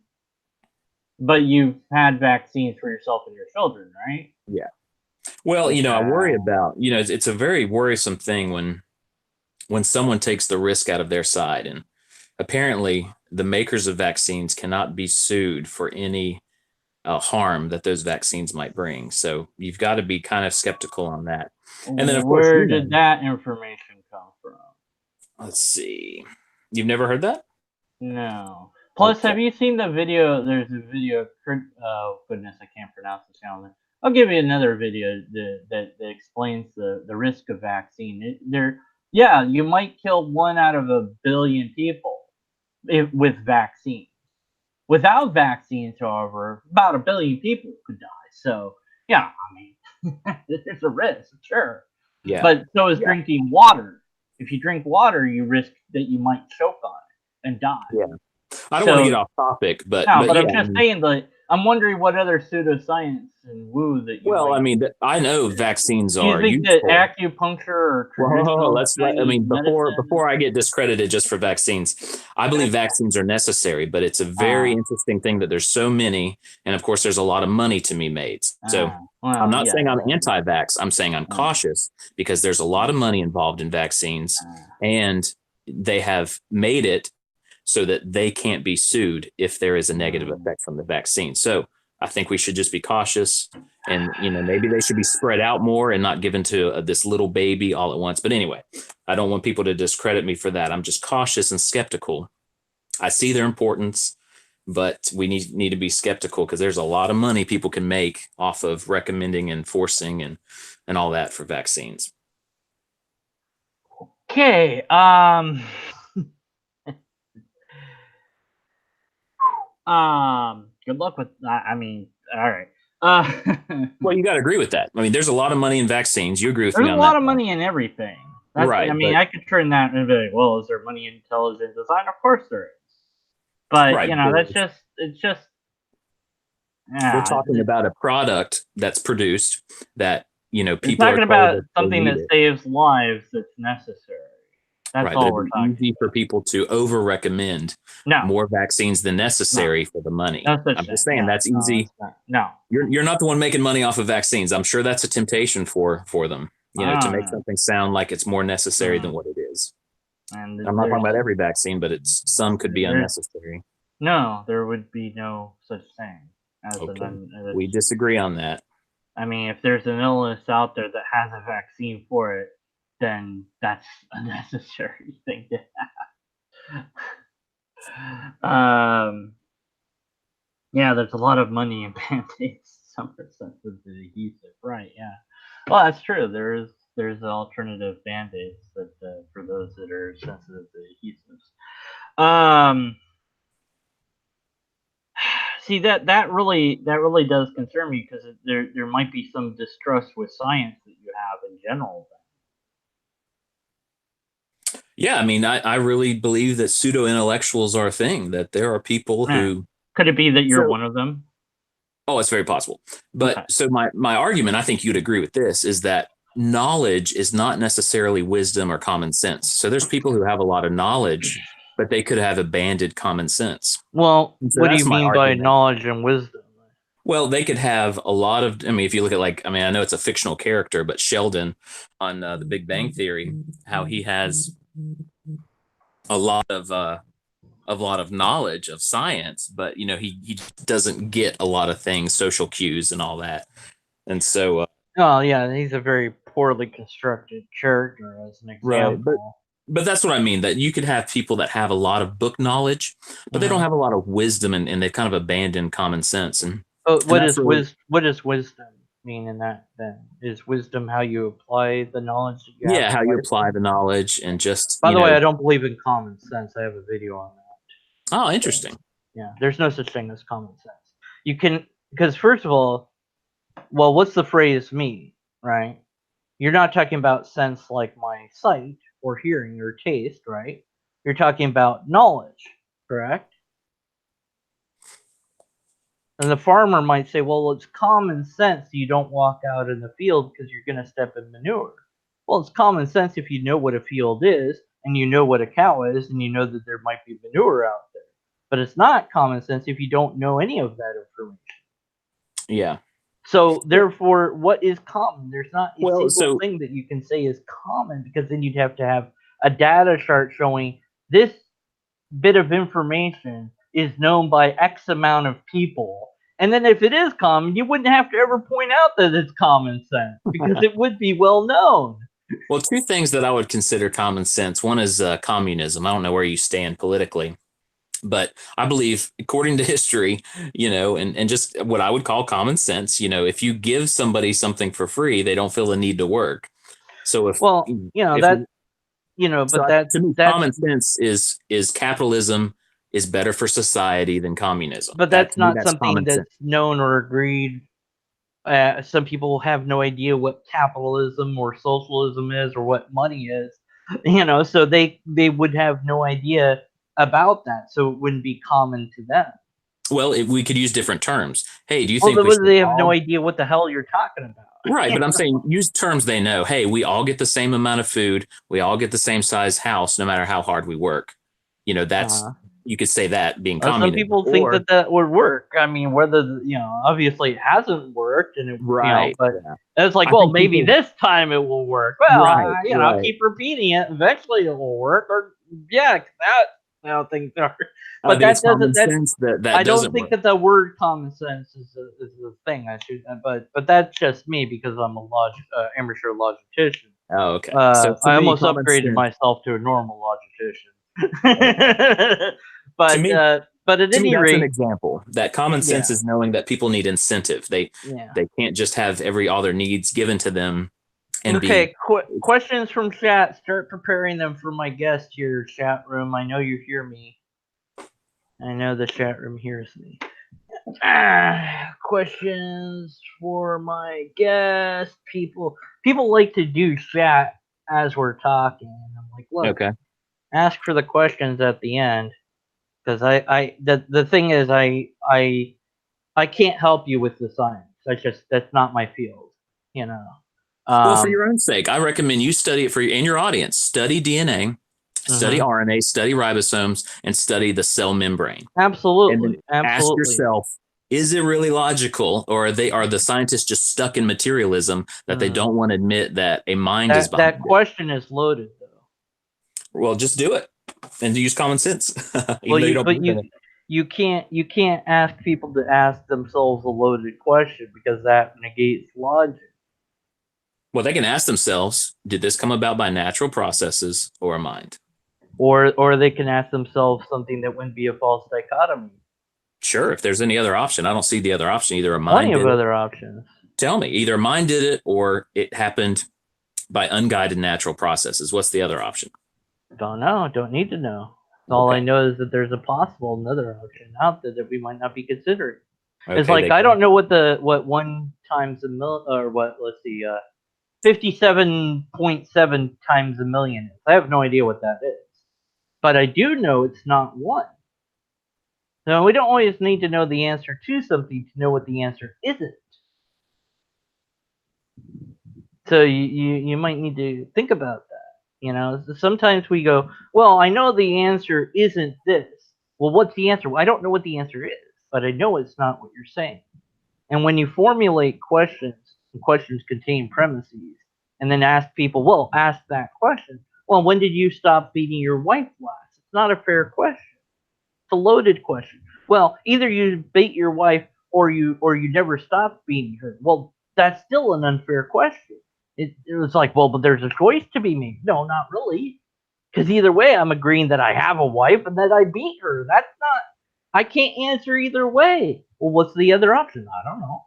But you've had vaccines for yourself and your children, right? Yeah. Well, I worry about, it's a very worrisome thing when someone takes the risk out of their side. And apparently the makers of vaccines cannot be sued for any harm that those vaccines might bring. So you've got to be kind of skeptical on that. And then, of course, where did that information come from? Let's see. You've never heard that? No. Plus, have you seen the video? There's a video. Oh goodness, I can't pronounce the channel. I'll give you another video that explains the risk of vaccine. You might kill 1 out of 1 billion people with vaccines. Without vaccines, however, about 1 billion people could die. So, I mean, there's a risk, sure. Yeah. But so is drinking water. If you drink water, you risk that you might choke on it and die. Yeah. I don't want to get off topic, but I'm just saying that I'm wondering what other pseudoscience and woo that you Well, might. I mean, I know vaccines Do you are think that useful. acupuncture or Well, traditional I Chinese mean, medicine? before I get discredited just for vaccines, I believe vaccines are necessary, but it's a very interesting thing that there's so many, and of course, there's a lot of money to be made. So I'm Well, not yeah. saying I'm anti-vax. I'm saying I'm cautious because there's a lot of money involved in vaccines, and they have made it so that they can't be sued if there is a negative effect from the vaccine. So I think we should just be cautious, and maybe they should be spread out more and not given to this little baby all at once. But anyway, I don't want people to discredit me for that. I'm just cautious and skeptical. I see their importance, but we need to be skeptical because there's a lot of money people can make off of recommending and forcing and all that for vaccines. Okay. Good luck with that. I mean, all right. Well, you got to agree with that. I mean, there's a lot of money in vaccines. You agree with There's me a on lot that? of money in everything. That's, Right. I mean, But I could turn that and be like, well, is there money in intelligent design? Of course there is. But right. that's just, it's just, We're yeah. talking about a product that's produced that We're people are talking told about that they something need that it. saves lives that's necessary. That's Right. all That'd we're be talking easy for people to over recommend No, more vaccines than necessary for the money. no such I'm thing. just saying that's easy. No. You're not the one making money off of vaccines. I'm sure that's a temptation for them, to make something sound like it's more necessary than what it is. And I'm not talking about every vaccine, but some could be unnecessary. No, there would be no such thing as Okay. We disagree on that. I mean, if there's an illness out there that has a vaccine for it, then that's a necessary thing to have. Yeah, there's a lot of money in band-aids. Some percent of the adhesive, right? Yeah. Well, that's true. There's alternative band-aids that for those that are sensitive to adhesives. See that really does concern me because there might be some distrust with science that you have in general. Yeah, I mean, I really believe that pseudo intellectuals are a thing. That there are people who could it be that you're one of them? Oh, it's very possible. But Okay. so my argument, I think you'd agree with this, is that knowledge is not necessarily wisdom or common sense. So there's people who have a lot of knowledge, but they could have abandoned common sense. Well, so what do you mean by knowledge and wisdom? Well, they could have a lot of, I mean, if you look at I know it's a fictional character, but Sheldon on The Big Bang Theory, how he has a lot of knowledge of science, but he doesn't get a lot of things, social cues and all that. And so oh yeah, he's a very poorly constructed character as an example. Right, but that's what I mean, that you could have people that have a lot of book knowledge, but they don't have a lot of wisdom, and they've kind of abandoned common sense. And what does wisdom mean in that then? Is wisdom how you apply the knowledge that you have? Yeah, how you apply the knowledge, and just by the way, I don't believe in common sense. I have a video on that. Oh, interesting. Yeah, there's no such thing as common sense. You can, because first of all, well, what's the phrase mean, right? You're not talking about sense like my sight or hearing or taste, right? You're talking about knowledge, correct? And the farmer might say, well, it's common sense you don't walk out in the field because you're going to step in manure. Well, it's common sense if you know what a field is and you know what a cow is and you know that there might be manure out there. But it's not common sense if you don't know any of that information. Yeah. So therefore, what is common? There's not a single thing that you can say is common, because then you'd have to have a data chart showing this bit of information is known by X amount of people. And then if it is common, you wouldn't have to ever point out that it's common sense because it would be well known. Well, two things that I would consider common sense. One is communism. I don't know where you stand politically, but I believe, according to history, and just what I would call common sense, if you give somebody something for free, they don't feel the need to work. So but that's common sense is capitalism is better for society than communism. But that's not something that's known or agreed. Some people have no idea what capitalism or socialism is or what money is, so they would have no idea about that, so it wouldn't be common to them. Well, we could use different terms. Hey, do you Well, think we should they have no all? idea what the hell you're talking about. Right, but I'm saying use terms they know. Hey, we all get the same amount of food. We all get the same size house, no matter how hard we work. That's you could say that being Some communism, people think or that would work. I mean, whether obviously it hasn't worked, and right. but Yeah. it's like, I well, think maybe people. this time it will work. Well, Right, I'll right. keep repeating it. Eventually, it will work. Or yeah, things are. I But think it's that common doesn't. sense that I don't doesn't think work. that the word common sense is the thing. I should, but that's just me because I'm a amateur logician. Oh, okay. So to I me, almost common upgraded sense. myself to a normal logician. Okay. To me, But at to me, any that's an rate, example that common sense yeah, is knowing that people need incentive. yeah. They can't just have all their needs given to them and be. Okay, questions from chat. Start preparing them for my guest here, chat room. I know you hear me. I know the chat room hears me. Questions for my guest. People like to do chat as we're talking. And I'm like, look, Okay. ask for the questions at the end. Because the thing is, I can't help you with the science. That's not my field, you know. Well, for Um, your own sake, I recommend you study it for you and your audience. Study DNA, study mhm. RNA, study ribosomes, and study the cell membrane. And then Absolutely, ask absolutely. yourself, is it really logical, or are the scientists just stuck in materialism that they Mm. don't want to admit that a mind is That behind it? question is loaded, though. Well, just do it and use common sense, Well, even though you don't believe in it. you can't ask people to ask themselves a loaded question because that negates logic. Well, they can ask themselves, did this come about by natural processes or a mind? Or they can ask themselves something that wouldn't be a false dichotomy. Sure, if there's any other option. I don't see the other option. Either a Plenty mind of did it. other options. Tell me, either a mind did it or it happened by unguided natural processes. What's the other option? Don't know. Don't need to know. All I Okay. know is that there's a possible another option out there that we might not be considering. It's Okay. like I don't know what one times a mil or what, let's see, 57.7 times a million is. I have no idea what that is, but I do know it's not one. So we don't always need to know the answer to something to know what the answer isn't. So you might need to think about that. Sometimes we go, well, I know the answer isn't this. Well, what's the answer? Well, I don't know what the answer is, but I know it's not what you're saying. And when you formulate questions, and questions contain premises, and then ask people, well, ask that question. Well, when did you stop beating your wife last? It's not a fair question. It's a loaded question. Well, either you beat your wife or you never stopped beating her. Well, that's still an unfair question. It was like, well, but there's a choice to be made. No, not really. Because either way, I'm agreeing that I have a wife and that I beat her. That's not. I can't answer either way. Well, what's the other option? I don't know.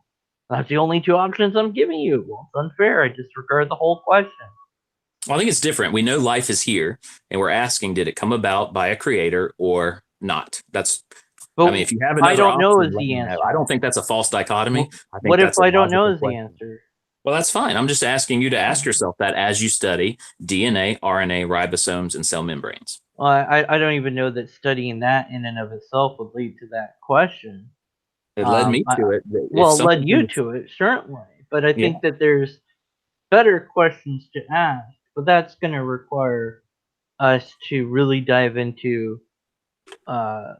That's the only two options I'm giving you. Well, it's unfair. I disregard the whole question. Well, I think it's different. We know life is here, and we're asking, did it come about by a creator or not? I mean, But if you have I another don't know option, is let the me know. I answer. don't think that's a false dichotomy. Well, I think what if that's a I don't know logical is the question. answer? Well, that's fine. I'm just asking you to ask yourself that as you study DNA, RNA, ribosomes, and cell membranes. Well, I don't even know that studying that in and of itself would lead to that question. It led me to it. If Well, it led something's in you the, to it, certainly. But I yeah, think that there's better questions to ask. But that's going to require us to really dive into uh,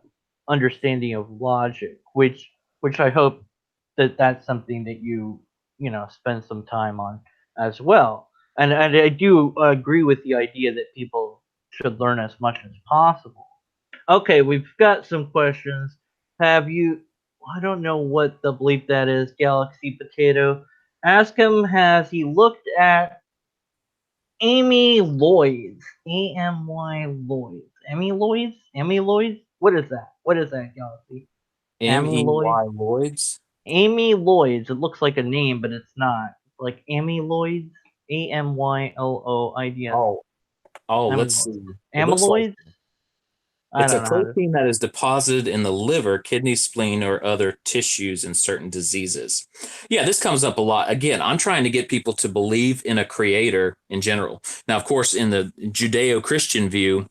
understanding of logic, which I hope that that's something that you spend some time on as well. And I do agree with the idea that people should learn as much as possible. Okay, we've got some questions. Have you? I don't know what the bleep that is. Galaxy Potato. Ask him. Has he looked at Amy Lloyd's? A-M-Y Lloyd's. Amy Lloyd's? Amy Lloyd's? What is that? What is that, Galaxy? Amy Lloyd? Lloyds. Amy Lloyd's. It looks like a name, but it's not. It's like Amy Lloyd's. Amyloids. Oh, let's Amyloids. see. It looks like Amyloids? I it's a don't know how to. protein that is deposited in the liver, kidney, spleen, or other tissues in certain diseases. Yeah, this comes up a lot. Again, I'm trying to get people to believe in a creator in general. Now, of course, in the Judeo Christian view,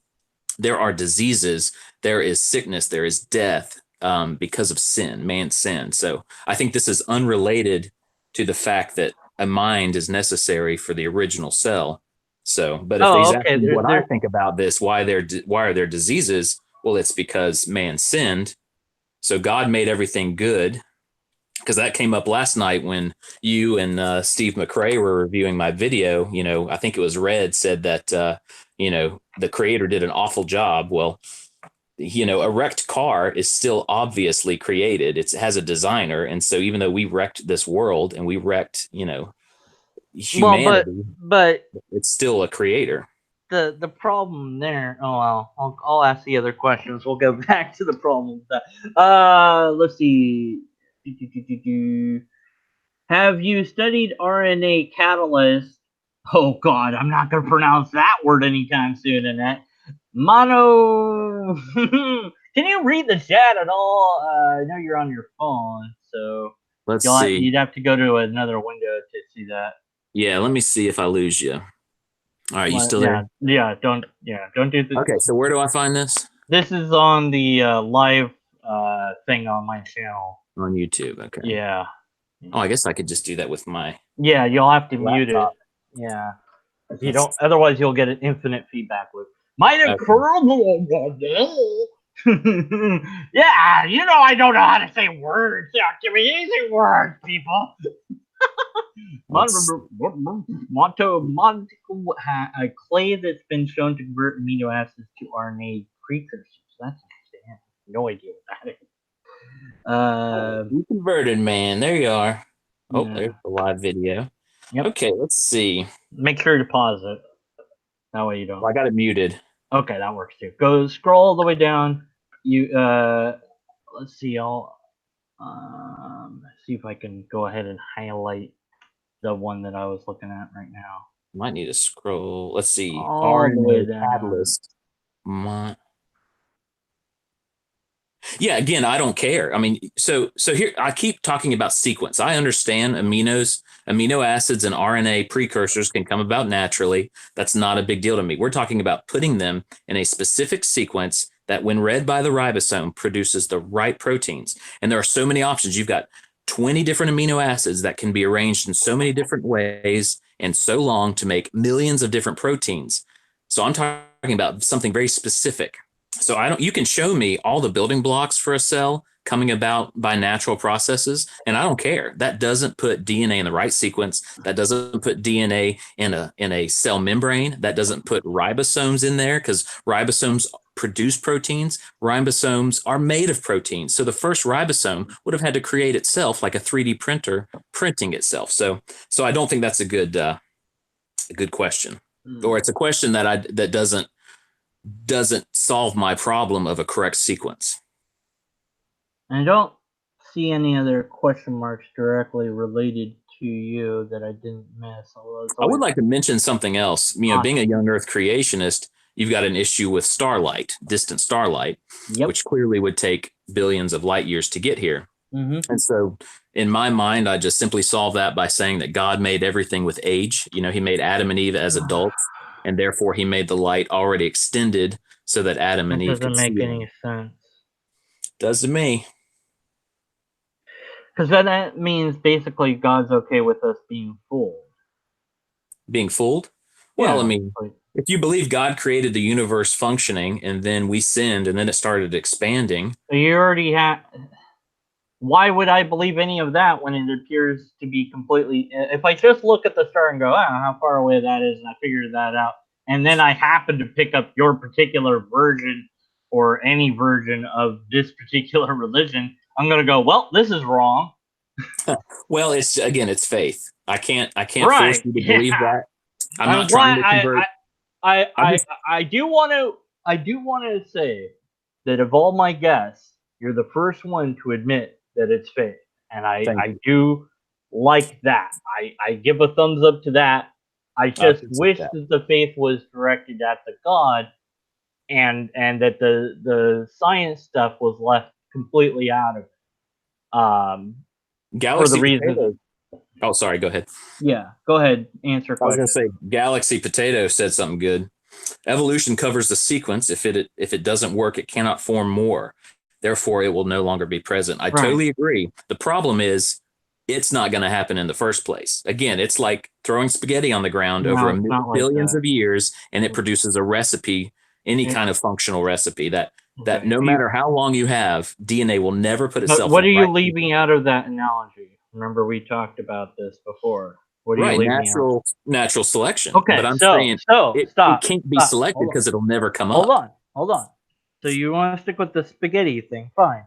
there are diseases, there is sickness, there is death, because of sin, man's sin. So I think this is unrelated to the fact that a mind is necessary for the original cell. So, but if Oh, he's okay. asking what I think about this, why are there diseases? Well, it's because man sinned. So God made everything good, because that came up last night when you and Steve McRae were reviewing my video. I think it was Red said that the creator did an awful job. Well, a wrecked car is still obviously created. It has a designer, and so even though we wrecked this world and we wrecked well, humanity, but it's still a creator. the problem there. Oh well, I'll ask the other questions. We'll go back to the problem. Let's see. Have you studied RNA catalyst? Oh God, I'm not gonna pronounce that word anytime soon. Annette. Mono. Can you read the chat at all? I know you're on your phone, so Let's see. you'd have to go to another window to see that. Yeah, let me see if I lose you. All right, you still there? Don't do this. Okay, so where do I find this? This is on the live thing on my channel. On YouTube, okay. Yeah. Oh, I guess I could just do that with my... Yeah, you'll have to mute it. laptop. Yeah. If you don't, otherwise you'll get an infinite feedback loop. Yeah, I don't know how to say words. Yeah, give me easy words, people. A clay that's been shown to convert amino acids to RNA precursors. That's understandable. No idea what that is. Deconverted, man. There you are. Oh, Yeah. there's the live video. Yep. Okay, let's see. Make sure to pause it. That way you don't. Well, I got it muted. Okay, that works too. Go scroll all the way down. Let's see. I'll see if I can go ahead and highlight the one that I was looking at right now. Might need to scroll. Let's see. All the way RNA down. catalyst. Yeah, again, I don't care. I mean, so here I keep talking about sequence. I understand amino acids and RNA precursors can come about naturally. That's not a big deal to me. We're talking about putting them in a specific sequence that, when read by the ribosome, produces the right proteins. And there are so many options. You've got 20 different amino acids that can be arranged in so many different ways and so long to make millions of different proteins. So I'm talking about something very specific. So you can show me all the building blocks for a cell coming about by natural processes, and I don't care. That doesn't put DNA in the right sequence. That doesn't put DNA in a cell membrane. That doesn't put ribosomes in there, because ribosomes produce proteins. Ribosomes are made of proteins. So the first ribosome would have had to create itself, like a 3D printer printing itself. So I don't think that's a good question, or it's a question that doesn't solve my problem of a correct sequence. I don't see any other question marks directly related to you that I didn't miss. I would like to mention something else. Being a young Earth creationist, you've got an issue with starlight, distant starlight, which clearly would take billions of light years to get here. Mm-hmm. And so in my mind, I just simply solve that by saying that God made everything with age. He made Adam and Eve as adults, and therefore he made the light already extended so that Adam and Eve could see. Doesn't make any sense. Does to me. Because then that means basically God's okay with us being fooled. Being fooled? Well, yeah, I mean, if you believe God created the universe functioning and then we sinned and then it started expanding. So you already have... Why would I believe any of that when it appears to be completely... If I just look at the star and go, how far away that is, and I figured that out, and then I happen to pick up your particular version or any version of this particular religion, I'm going to go, well, this is wrong. Well, it's faith. I can't force you to believe that. I'm not trying to convert. I do want to say that of all my guests, you're the first one to admit that it's faith, and I do like that. I give a thumbs up to that. I just wish that the faith was directed at the God, and that the science stuff was left completely out of it. Galaxy for the reason. Oh, sorry. Go ahead. Yeah, go ahead. Answer. I was going to say, Galaxy Potato said something good. Evolution covers the sequence. If it doesn't work, it cannot form more. therefore it will no longer be present. I Right. totally agree. The problem is it's not going to happen in the first place. Again, it's like throwing spaghetti on the ground No, over it's not like billions that. of years, and it produces a recipe, any It- kind of functional recipe that okay. no matter how long you have, DNA will never put But itself what in are the you right leaving out of that analogy? Remember, we talked about this before. What are you right, leaving out? natural selection. Okay, But I'm so saying it stop, can't be stop. selected because it'll never come Hold up. on, hold on. So you want to stick with the spaghetti thing? Fine.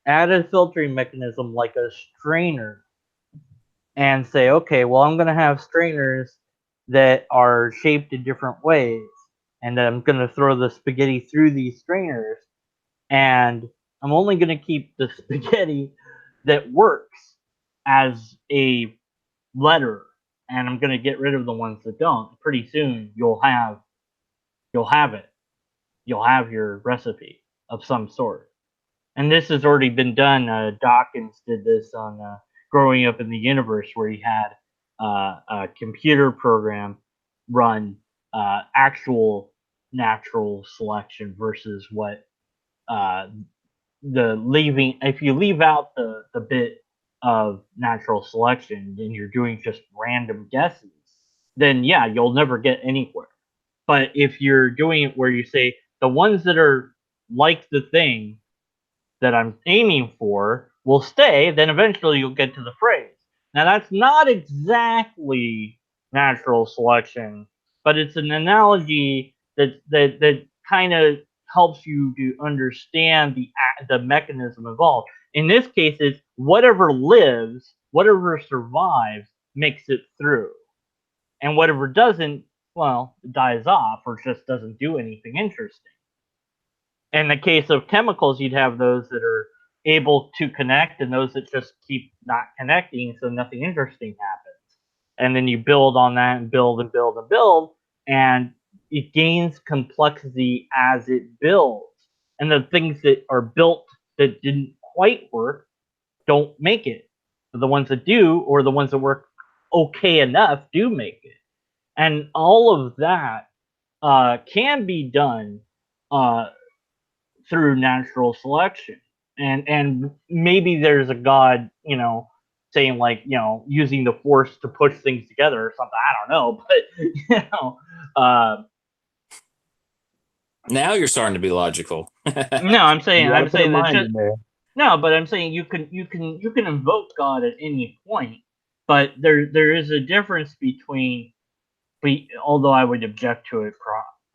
Add a filtering mechanism like a strainer, and say, okay, well, I'm going to have strainers that are shaped in different ways, and then I'm going to throw the spaghetti through these strainers, and I'm only going to keep the spaghetti that works as a letter, and I'm going to get rid of the ones that don't. Pretty soon, you'll have it. You'll have your recipe of some sort. And this has already been done. Dawkins did this on Growing Up in the Universe, where he had a computer program run actual natural selection versus what uh, the leaving. If you leave out the bit of natural selection and you're doing just random guesses, then yeah, you'll never get anywhere. But if you're doing it where you say the ones that are like the thing that I'm aiming for will stay, then eventually you'll get to the phrase. Now that's not exactly natural selection, but it's an analogy that kind of helps you to understand the mechanism involved. In this case, it's whatever lives, whatever survives, makes it through, and whatever doesn't, well, dies off or just doesn't do anything interesting. In the case of chemicals, you'd have those that are able to connect and those that just keep not connecting, so nothing interesting happens. And then you build on that and build and build and build, and it gains complexity as it builds. And the things that are built that didn't quite work don't make it. But the ones that do, or the ones that work okay enough, do make it. And all of that can be done uh, through natural selection. And maybe there's a god, saying, like, using the force to push things together or something. I don't know, but Now you're starting to be logical. no, I'm saying You got to put a that mind in there. no, but I'm saying you can invoke God at any point, but there is a difference between, although I would object to it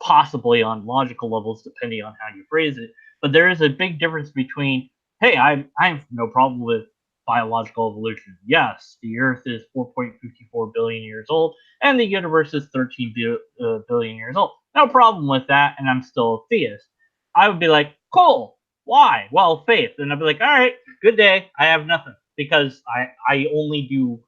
possibly on logical levels, depending on how you phrase it. But there is a big difference between, hey, I have no problem with biological evolution. Yes, the Earth is 4.54 billion years old, and the universe is 13 billion years old. No problem with that, and I'm still a theist. I would be like, cool. Why? Well, faith. And I'd be like, all right, good day. I have nothing because I only do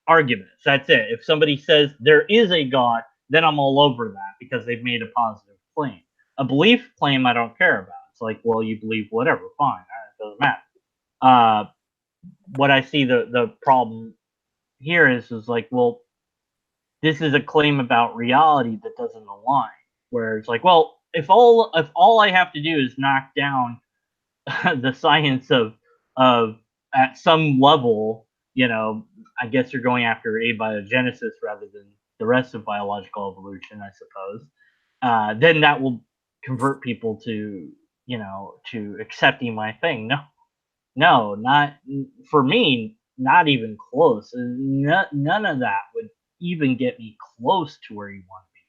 arguments. That's it. If somebody says there is a God, then I'm all over that because they've made a positive claim. A belief claim I don't care about. It's like, well, you believe whatever, fine, it doesn't matter. What I see the problem here is like, well, this is a claim about reality that doesn't align. Where it's like, well, if all I have to do is knock down the science of at some level, I guess you're going after abiogenesis rather than the rest of biological evolution, I suppose. Then that will convert people to accepting my thing. No, no, not for me. Not even close. None of that would even get me close to where you want to be.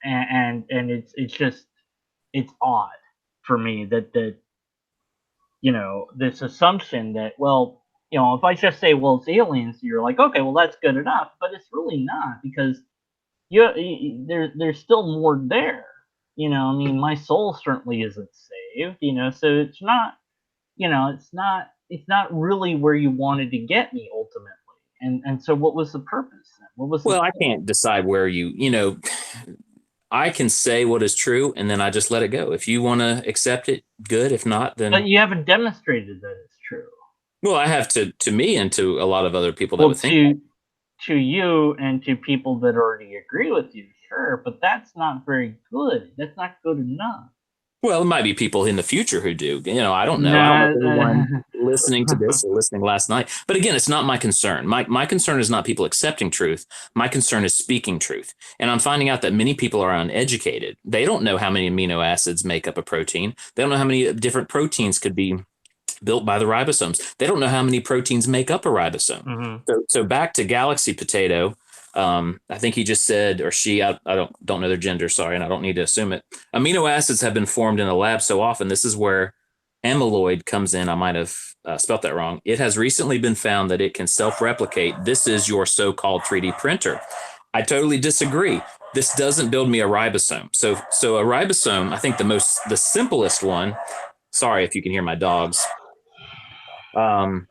And it's just, it's odd for me that this assumption that, well, if I just say, well, it's aliens, you're like, okay, well, that's good enough, but it's really not, because there's still more there. I mean, my soul certainly isn't saved, so it's not, it's not really where you wanted to get me ultimately. And so what was the purpose then? What was the Well, I point? can't decide where I can say what is true and then I just let it go. If you want to accept it, good. If not, But then, you haven't demonstrated that it's true. well, I have to me and to a lot of other people that Well, would think that. to you and to people that already agree with you, sure, but that's not very good. That's not good enough. Well, it might be people in the future who do. I don't know. I don't know Nah, if anyone listening to this or listening last night. But again, it's not my concern. My concern is not people accepting truth. My concern is speaking truth. And I'm finding out that many people are uneducated. They don't know how many amino acids make up a protein. They don't know how many different proteins could be built by the ribosomes. They don't know how many proteins make up a ribosome. mm-hmm. So back to Galaxy Potato. I think he just said, or she, I don't know their gender, sorry, and I don't need to assume it. Amino acids have been formed in a lab so often. This is where amyloid comes in. I might have spelt that wrong. It has recently been found that it can self-replicate. This is your so-called 3D printer. I totally disagree. This doesn't build me a ribosome. So a ribosome, I think the simplest one. Sorry if you can hear my dogs. So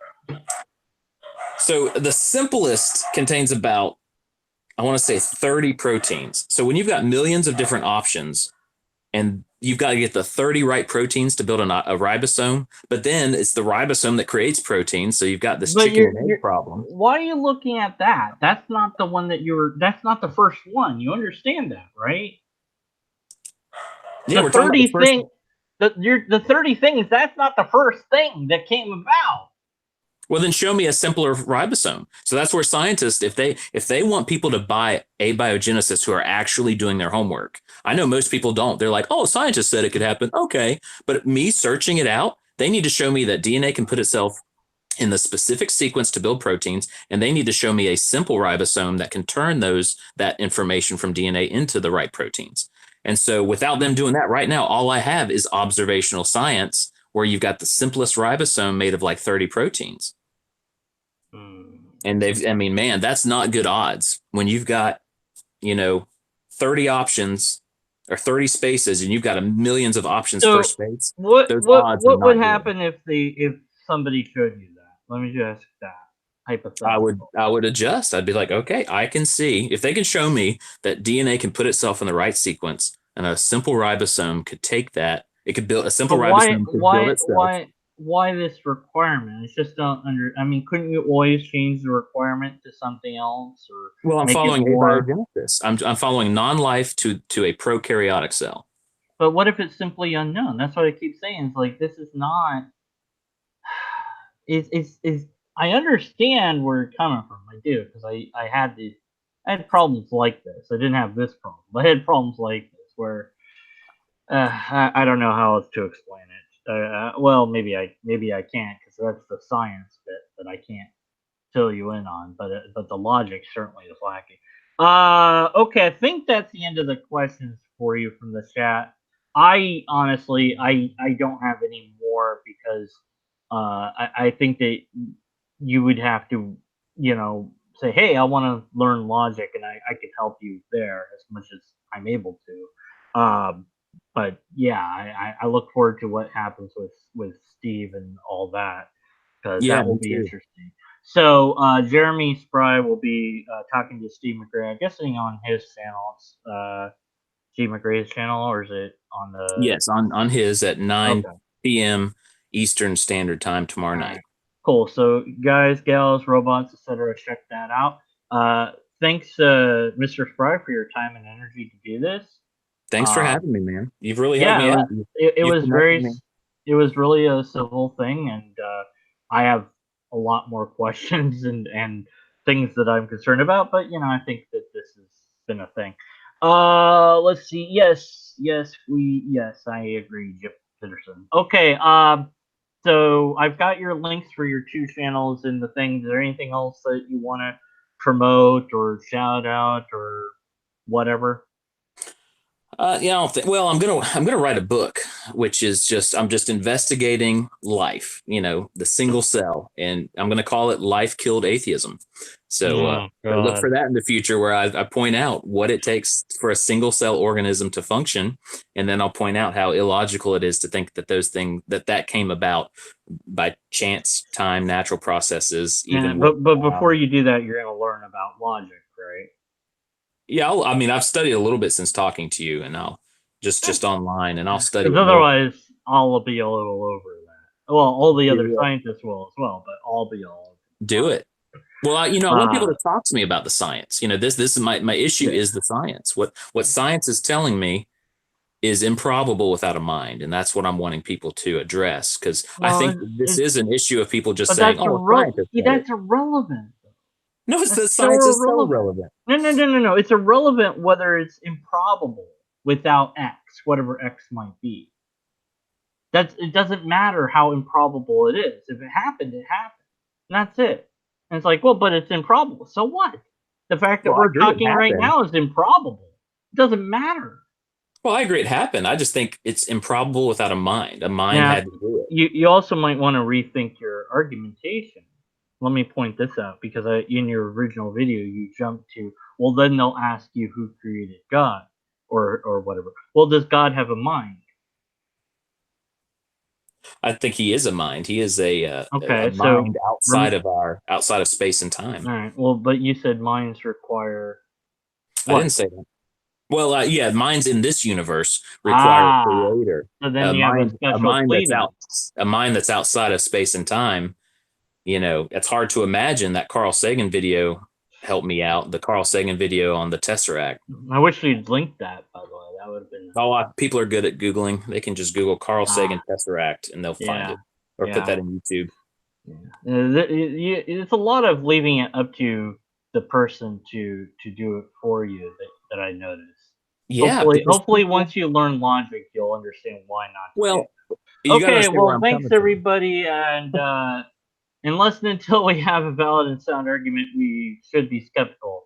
the simplest contains about, I want to say 30 proteins. So when you've got millions of different options and you've got to get the 30 right proteins to build a ribosome, but then it's the ribosome that creates proteins. So you've got this chicken and egg problem. Why are you looking at that? That's not the one that's not the first one. You understand that, right? Yeah, the we're talking 30 about the first thing, the 30 things, that's not the first thing that came about. Well, then show me a simpler ribosome. So that's where scientists, if they want people to buy abiogenesis who are actually doing their homework. I know most people don't. They're like, oh, scientists said it could happen. Okay. But me searching it out, they need to show me that DNA can put itself in the specific sequence to build proteins, and they need to show me a simple ribosome that can turn that information from DNA into the right proteins. And so without them doing that right now, all I have is observational science where you've got the simplest ribosome made of like 30 proteins. And man, that's not good odds when you've got, 30 options or 30 spaces and you've got millions of options per space. What would happen if somebody showed you that? Let me just ask that. Hypothetical. I would adjust. I'd be like, okay, I can see if they can show me that DNA can put itself in the right sequence and a simple ribosome could take that. It could build a simple ribosome. Why this requirement? It's just not under. I mean, couldn't you always change the requirement to something else? Or well, I'm following abiogenesis. I'm following non-life to a prokaryotic cell. But what if it's simply unknown? That's what I keep saying. It's like this is not. Is I understand where you're coming from. I do because I had problems like this. I didn't have this problem. I had problems like this where I don't know how else to explain it. Well, maybe I can't because that's the science bit that I can't fill you in on. But the logic certainly is lacking. Okay, I think that's the end of the questions for you from the chat. I honestly I don't have any more because I think that you would have to say, hey, I want to learn logic, and I could help you there as much as I'm able to. But yeah, I look forward to what happens with Steve and all that because that will be interesting. So Jeremy Spry will be talking to Steve McRae. I'm guessing on his channel. It's Steve McRae's channel, or is it on the? Yes, on his at 9 p.m. Eastern Standard Time tomorrow night. Cool. So guys, gals, robots, etc., check that out. Thanks, Mr. Spry, for your time and energy to do this. Thanks for having me, man. You've really helped me out. It was really a civil thing, and I have a lot more questions and things that I'm concerned about. But I think that this has been a thing. Let's see. Yes, I agree, Jip Peterson. Okay. So I've got your links for your 2 channels and the things. Is there anything else that you want to promote or shout out or whatever? Yeah, well, I'm gonna write a book, which is I'm just investigating life, the single cell, and I'm gonna call it "Life Killed Atheism." So look for that in the future, where I point out what it takes for a single cell organism to function, and then I'll point out how illogical it is to think that those things that came about by chance, time, natural processes. But before you do that, you're gonna learn about logic, right? Yeah, I've studied a little bit since talking to you, and I'll just online, and I'll study. Otherwise, I'll be all over that. Well, all the other scientists will as well, but I'll be all over. Do it. Well, I want people to talk to me about the science. This is my issue is the science. What science is telling me is improbable without a mind, and that's what I'm wanting people to address, because I Well, think this is an issue of people just but saying, "Oh, a scientist said it." that's irrelevant. No, it's the That's so science is so irrelevant. relevant. No. It's irrelevant whether it's improbable without X, whatever X might be. It doesn't matter how improbable it is. If it happened, it happened. And that's it. And it's like, well, but it's improbable. So what? The fact that Well, I we're agree it talking right happened. now is improbable. It doesn't matter. Well, I agree it happened. I just think it's improbable without a mind. A mind Now, had to do it. you also might want to rethink your argumentation. Let me point this out, because in your original video you jumped to, well, then they'll ask you who created God, or whatever. Well, does God have a mind? I think he is a mind. He is a Okay, so mind outside of space and time. all right. Well, but you said minds require I what? didn't say that. Well, yeah, minds in this universe require a Ah, creator. so then you have a special pleading. A mind that's outside of space and time. You know, it's hard to imagine. That Carl Sagan video helped me out. The Carl Sagan video on the Tesseract. I wish you'd linked that, by the way. That would have been. People are good at Googling. They can just Google Carl Sagan Tesseract and they'll find it, or put that in YouTube. Yeah. It's a lot of leaving it up to the person to do it for you that I noticed. Yeah. Hopefully once you learn logic, you'll understand why not. Well, okay. Well, thanks everybody, and unless and until we have a valid and sound argument, we should be skeptical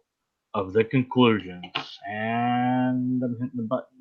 of the conclusions. And I'm hitting the button.